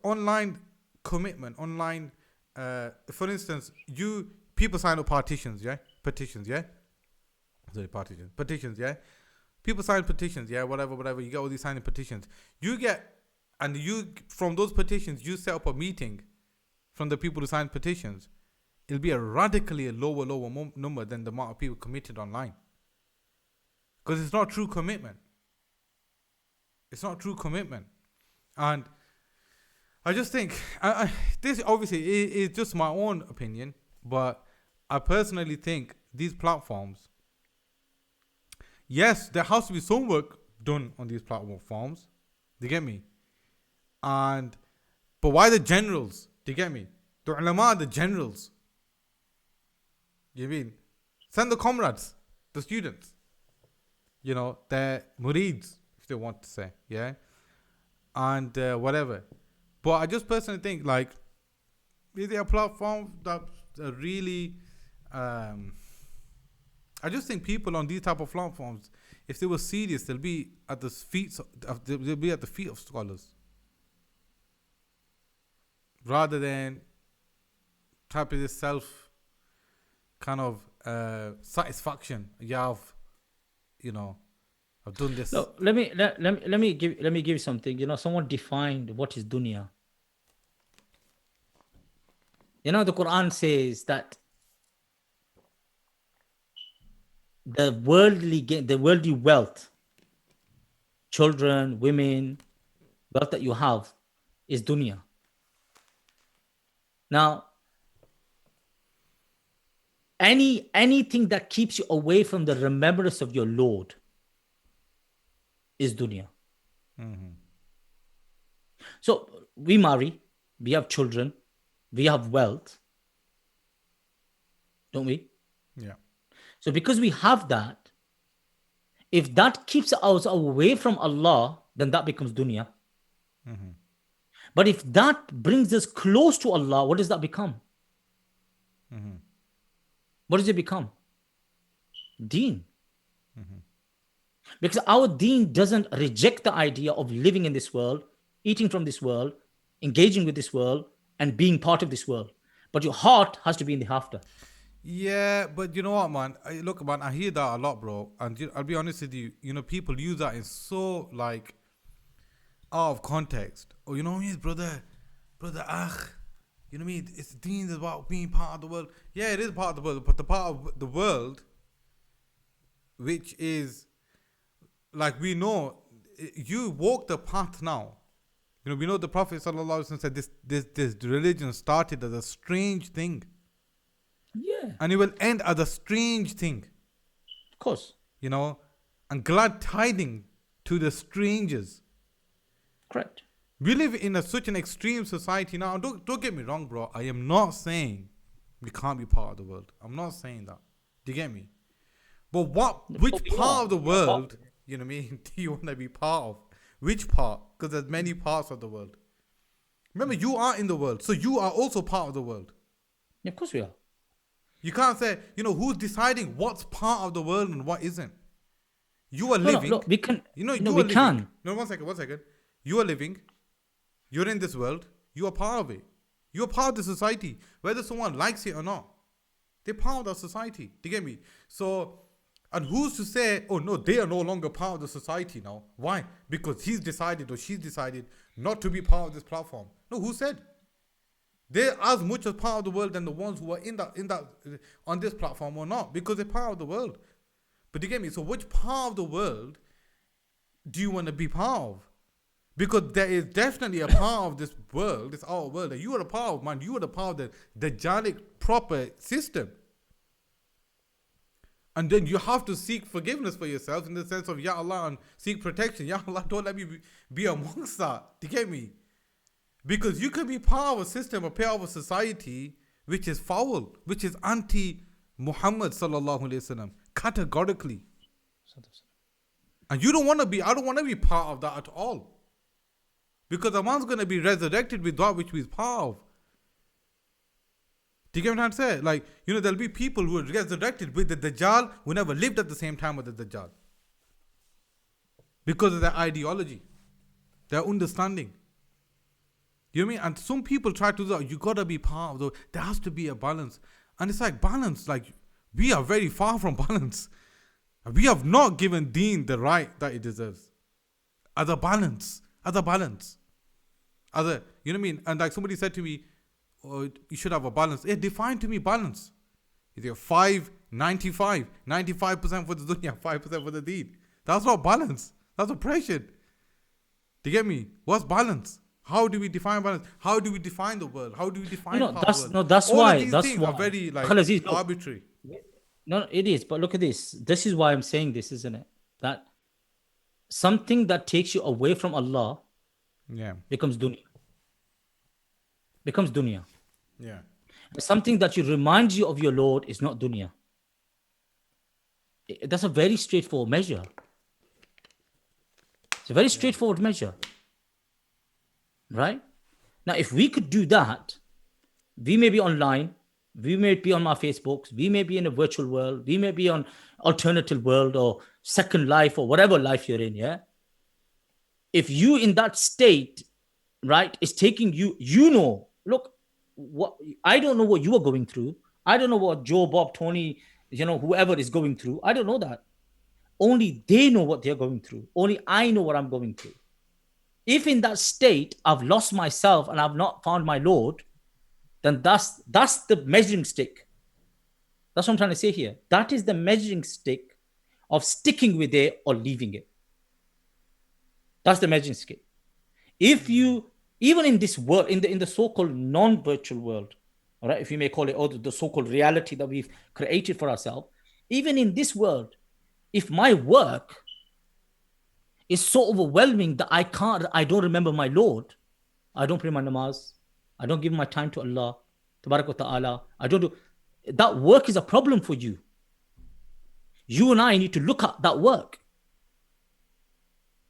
online commitment, online, for instance, people sign up petitions, People sign petitions, whatever. You get all these signing petitions. From those petitions, you set up a meeting from the people who sign petitions. It'll be a radically lower number than the amount of people committed online. Because it's not true commitment. And I just think, this obviously is just my own opinion, but I personally think these platforms, yes, there has to be some work done on these platforms. Do you get me? But why the generals? Do you get me? The ulama are the generals. You mean? Send the comrades, the students. The murids, if they want to say, and whatever. But I just personally think, is there a platform that really? I just think people on these type of platforms, if they were serious, they'll be at the feet of scholars, rather than type of this self kind of satisfaction you have, I've done this. Look, let me give you something. Someone defined what is dunya. The Quran says that the worldly wealth, children, women, wealth that you have, is dunya. Now, anything that keeps you away from the remembrance of your Lord is dunya. So we marry, we have children, we have wealth, don't we? Yeah. So because we have that, if that keeps us away from Allah, then that becomes dunya. But if that brings us close to Allah, what does that become? What does it become? Deen. Because our deen doesn't reject the idea of living in this world, eating from this world, engaging with this world, and being part of this world. But your heart has to be in the after. Yeah, but you know what, man? Look, man, I hear that a lot, bro. And I'll be honest with you. People use that in so like out of context. Oh, you know what I mean, brother, you know what I mean? It's deen is about being part of the world. Yeah, it is part of the world, but the part of the world, which is like we know, you walk the path now. We know the Prophet sallallahu alaihi wasallam said this religion started as a strange thing. Yeah. And it will end as a strange thing. Of course. And glad tiding to the strangers. Correct. We live in such an extreme society now. Don't get me wrong, bro. I am not saying we can't be part of the world. I'm not saying that. Do you get me? But which part of the world, you know what I mean, do you want to be part of? Which part? Because there's many parts of the world. Remember, you are in the world, so you are also part of the world. Yeah, of course we are. You can't say, who's deciding what's part of the world and what isn't. You are living. No, we can. You are we living. can. No, one second. You are living. You're in this world. You are part of it. You are part of the society. Whether someone likes it or not. They're part of the society. Do you get me? So, and who's to say, oh no, they are no longer part of the society now. Why? Because he's decided or she's decided not to be part of this platform. No, who said? They're as much a part of the world than the ones who are in that on this platform or not, because they're part of the world. But you get me? So which part of the world do you want to be part of? Because there is definitely a part of this world, this outer world, that you are a part of, man. You are a part of the Dajjalic proper system. And then you have to seek forgiveness for yourself in the sense of, Ya Allah, and seek protection. Ya Allah, don't let me be amongst that. Do you get me? Because you can be part of a system, a part of a society which is foul, which is anti-Muhammad sallallahu alaihi wasallam, categorically. And you don't want to be, I don't want to be part of that at all. Because a man's going to be resurrected with that which he's part of. Do you get what I'm saying? Like, there'll be people who are resurrected with the Dajjal who never lived at the same time with the Dajjal. Because of their ideology, their understanding. You know what I mean? And some people try to do that. You gotta be part of the. There has to be a balance, and it's like balance. Like we are very far from balance. We have not given Deen the right that it deserves. As a balance, you know what I mean? And like somebody said to me, oh, you should have a balance. Define to me balance. Is it 5, 95, 95% for the dunya, 5% for the Deen? That's not balance. That's oppression. Do you get me? What's balance? How do we define balance? How do we define the world? How do we define the world? That's all why. Of these that's things why. are very arbitrary. No, it is. But look at this. This is why I'm saying this, isn't it? That something that takes you away from Allah, becomes dunya. Yeah. Something that reminds you of your Lord is not dunya. That's a very straightforward measure. It's a very straightforward measure. Right? Now, if we could do that, we may be online, we may be on our Facebooks, we may be in a virtual world, we may be on alternative world or second life or whatever life you're in, yeah? If you in that state, right, is taking you, look, I don't know what you are going through. I don't know what Joe, Bob, Tony, whoever is going through. I don't know that. only they know what they're going through. Only I know what I'm going through. If in that state I've lost myself and I've not found my Lord, then that's the measuring stick. That's what I'm trying to say here. That is the measuring stick of sticking with it or leaving it. That's the measuring stick. If you, even in this world, in the so-called non-virtual world, all right, if you may call it, or the so-called reality that we've created for ourselves, even in this world, if my work is so overwhelming that I don't remember my Lord, I don't pray my namaz, I don't give my time to Allah, tabarak wa ta'ala, I don't do, that work is a problem for you. You and I need to look at that work.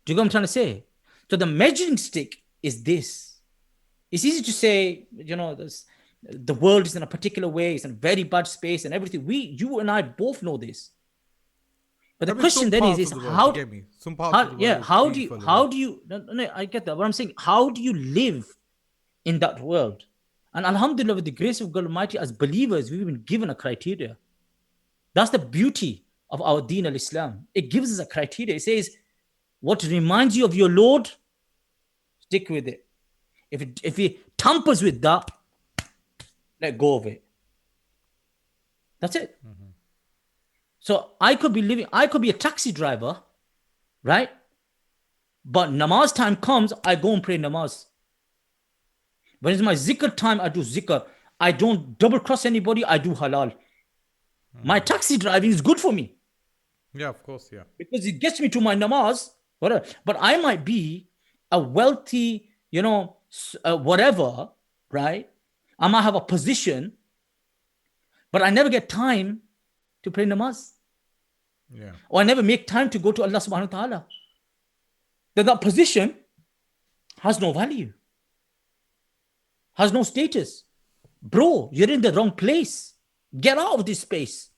Do you get what I'm trying to say? So the measuring stick is this. It's easy to say, the world is in a particular way, it's in a very bad space and everything. You and I both know this. But the question then is how do you, no, I get that. What I'm saying, how do you live in that world? And alhamdulillah, with the grace of God Almighty, as believers, we've been given a criteria. That's the beauty of our deen al-Islam. It gives us a criteria. It says, what reminds you of your Lord, stick with it. If it tampers with that, let go of it. That's it. Mm-hmm. So I could be a taxi driver, right? But namaz time comes, I go and pray namaz. When it's my zikr time, I do zikr. I don't double cross anybody, I do halal. My taxi driving is good for me. Yeah, of course, yeah. Because it gets me to my namaz, whatever. But I might be a wealthy, whatever, right? I might have a position, but I never get time to pray namaz. Yeah. Or I never make time to go to Allah subhanahu wa ta'ala. Then that position has no value, has no status. Bro, you're in the wrong place. Get out of this space.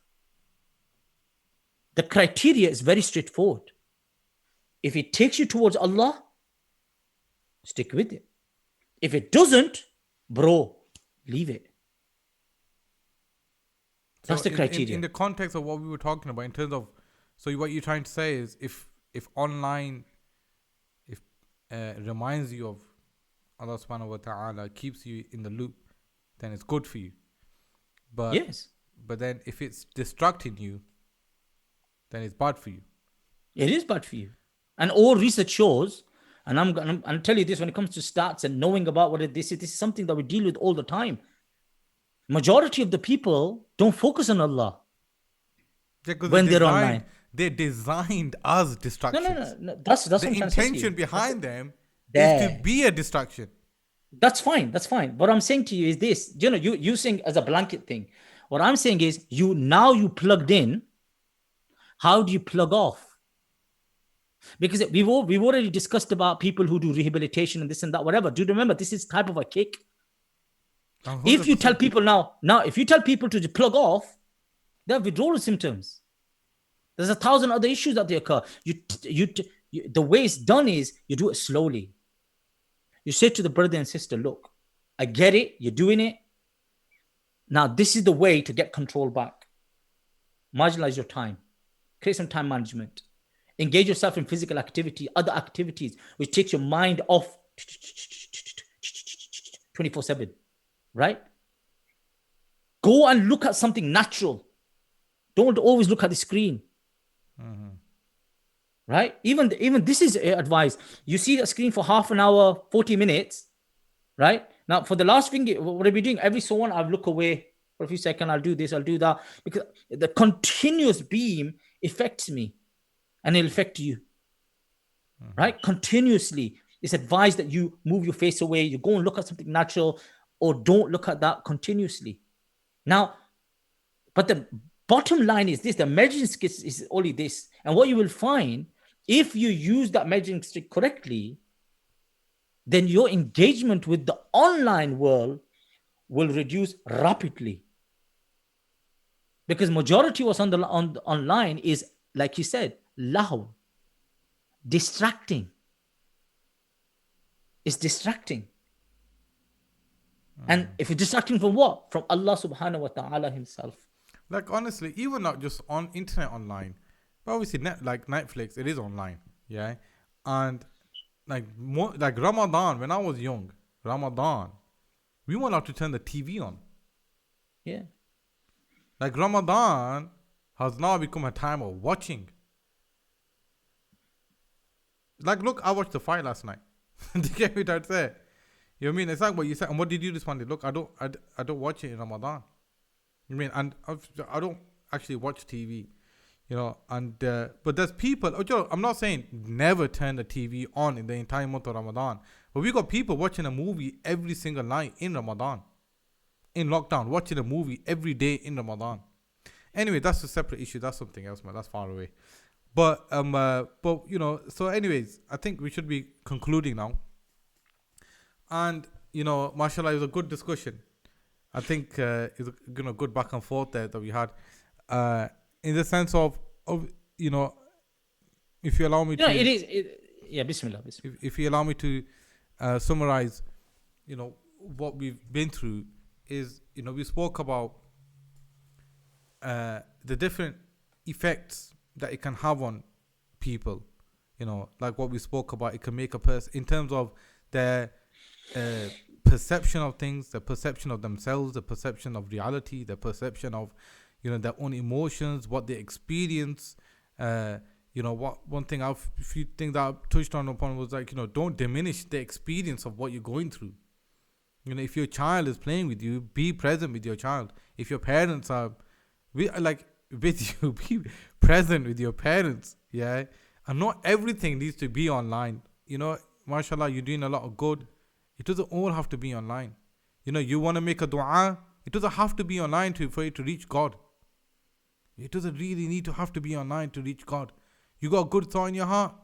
The criteria is very straightforward. If it takes you towards Allah, stick with it. If it doesn't, bro, leave it. That's the criteria. In the context of what we were talking about, in terms of, so what you're trying to say is, if online, reminds you of Allah subhanahu wa ta'ala, keeps you in the loop, then it's good for you. But yes. But then if it's distracting you, then it's bad for you. It is bad for you. And all research shows, and I'm going to tell you this, when it comes to stats and knowing about what this is something that we deal with all the time. Majority of the people don't focus on Allah when they're online. They're designed as distractions. No. That's the intention behind them is to be a distraction. That's fine. What I'm saying to you is this. You saying as a blanket thing. What I'm saying is you plugged in. How do you plug off? Because we've already discussed about people who do rehabilitation and this and that, whatever. Do you remember this is type of a kick? 100%. If you tell people if you tell people to plug off, they have withdrawal symptoms. There's 1,000 other issues that they occur. The way it's done is you do it slowly. You say to the brother and sister, look, I get it. You're doing it. Now, this is the way to get control back. Marginalize your time. Create some time management. Engage yourself in physical activity, other activities, which takes your mind off 24/7, right? Go and look at something natural. Don't always look at the screen. Mm-hmm. Right? Even this is advice. You see a screen for half an hour, 40 minutes, right? Now, for the last thing, what are we doing? Every so on, I'll look away for a few seconds. I'll do this, I'll do that. Because the continuous beam affects me and it'll affect you. Mm-hmm. Right? Continuously. It's advised that you move your face away. You go and look at something natural or don't look at that continuously. Now, but the bottom line is this, the measuring stick is only this. And what you will find, if you use that measuring stick correctly, then your engagement with the online world will reduce rapidly. Because majority what's on online is, like you said, lahu, distracting. It's distracting. And if it's distracting from what? From Allah subhanahu wa ta'ala himself. Like honestly, even not just on internet online, But obviously, like Netflix, it is online, yeah. And like more like Ramadan, when I was young, Ramadan, we weren't allowed to turn the TV on. Yeah. Like Ramadan has now become a time of watching. Like, look, I watched the fight last night. Do you get me that say? You know what I mean? It's like what you said. And what did you respond? Look, I don't watch it in Ramadan. You mean? And I don't actually watch TV. You know, and but there's people. I'm not saying never turn the TV on in the entire month of Ramadan, but we got people watching a movie every single night in Ramadan, in lockdown, watching a movie every day in Ramadan. Anyway, that's a separate issue. That's something else, man. That's far away. But you know. So, anyways, I think we should be concluding now. And you know, mashallah, it was a good discussion. I think it's a good back and forth there that we had. In the sense of you know, if you allow me Yeah, to, it is. Yeah, Bismillah. Bismillah. if you allow me to summarize, you know, what we've been through is, you know, we spoke about the different effects that it can have on people. You know, like what we spoke about, it can make a person in terms of their perception of things, the perception of themselves, the perception of reality, the perception of, you know, their own emotions, what they experience. You know, what one thing a few things that I touched on upon was like, you know, don't diminish the experience of what you're going through. You know, if your child is playing with you, be present with your child. If your parents are with you, be present with your parents. Yeah, and not everything needs to be online. You know, mashallah, you're doing a lot of good. It doesn't all have to be online. You know, you want to make a dua, it doesn't have to be online for it to reach God. It doesn't really need to have to be online to reach God. You got a good thought in your heart,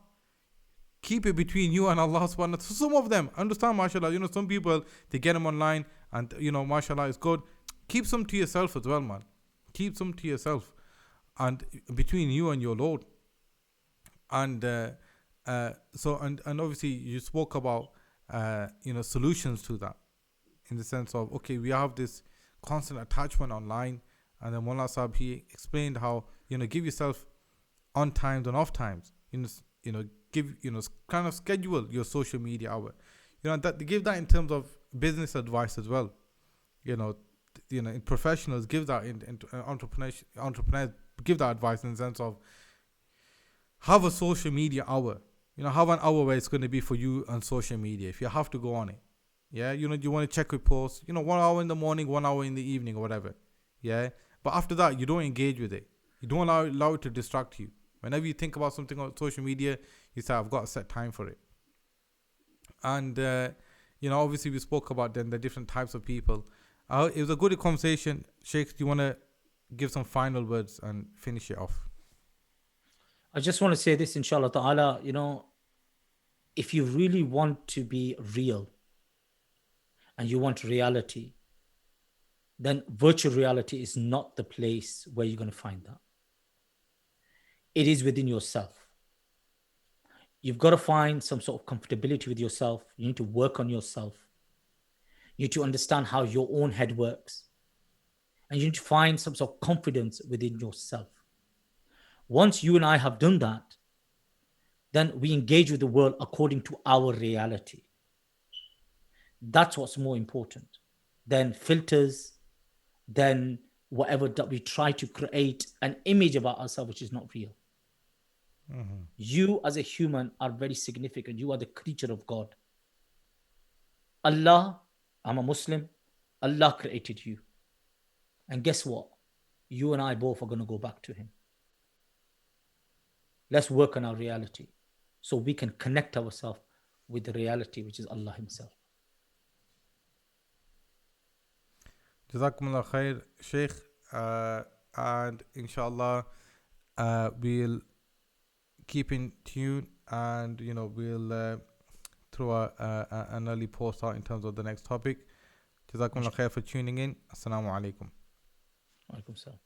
keep it between you and Allah subhanahu wa ta'ala. So some of them, understand, mashallah, you know, some people, they get them online and, you know, mashallah, it's good. Keep some to yourself as well, man. Keep some to yourself and between you and your Lord. And and obviously you spoke about, you know, solutions to that, in the sense of, okay, we have this constant attachment online. And then Mullah Sahib, he explained how, you know, give yourself on times and off times. You know, give, you know, kind of schedule your social media hour. You know, that give that in terms of business advice as well. You know, in professionals, give that in entrepreneurs give that advice in the sense of have a social media hour. You know, have an hour where it's going to be for you on social media if you have to go on it. Yeah, you know, you want to check reports. You know, 1 hour in the morning, 1 hour in the evening, or whatever. Yeah, but after that, you don't engage with it. You don't allow it to distract you. Whenever you think about something on social media, you say, I've got a set time for it. And, you know, obviously we spoke about then the different types of people. It was a good conversation. Sheikh, do you want to give some final words and finish it off? I just want to say this, inshallah ta'ala, you know, if you really want to be real and you want reality, then virtual reality is not the place where you're going to find that. It is within yourself. You've got to find some sort of comfortability with yourself. You need to work on yourself. You need to understand how your own head works. And you need to find some sort of confidence within yourself. Once you and I have done that, then we engage with the world according to our reality. That's what's more important than filters, than whatever that we try to create an image about ourselves which is not real. Mm-hmm. You as a human are very significant. You are the creature of God. Allah, I'm a Muslim, Allah created you. And guess what? You and I both are going to go back to Him. Let's work on our reality so we can connect ourselves with the reality, which is Allah Himself. Jazakumullah khair, Sheikh. And inshallah, we'll keep in tune, and you know, we'll throw an early post out in terms of the next topic. Jazakumullah khair for tuning in. Assalamu alaikum. Alaikum salam.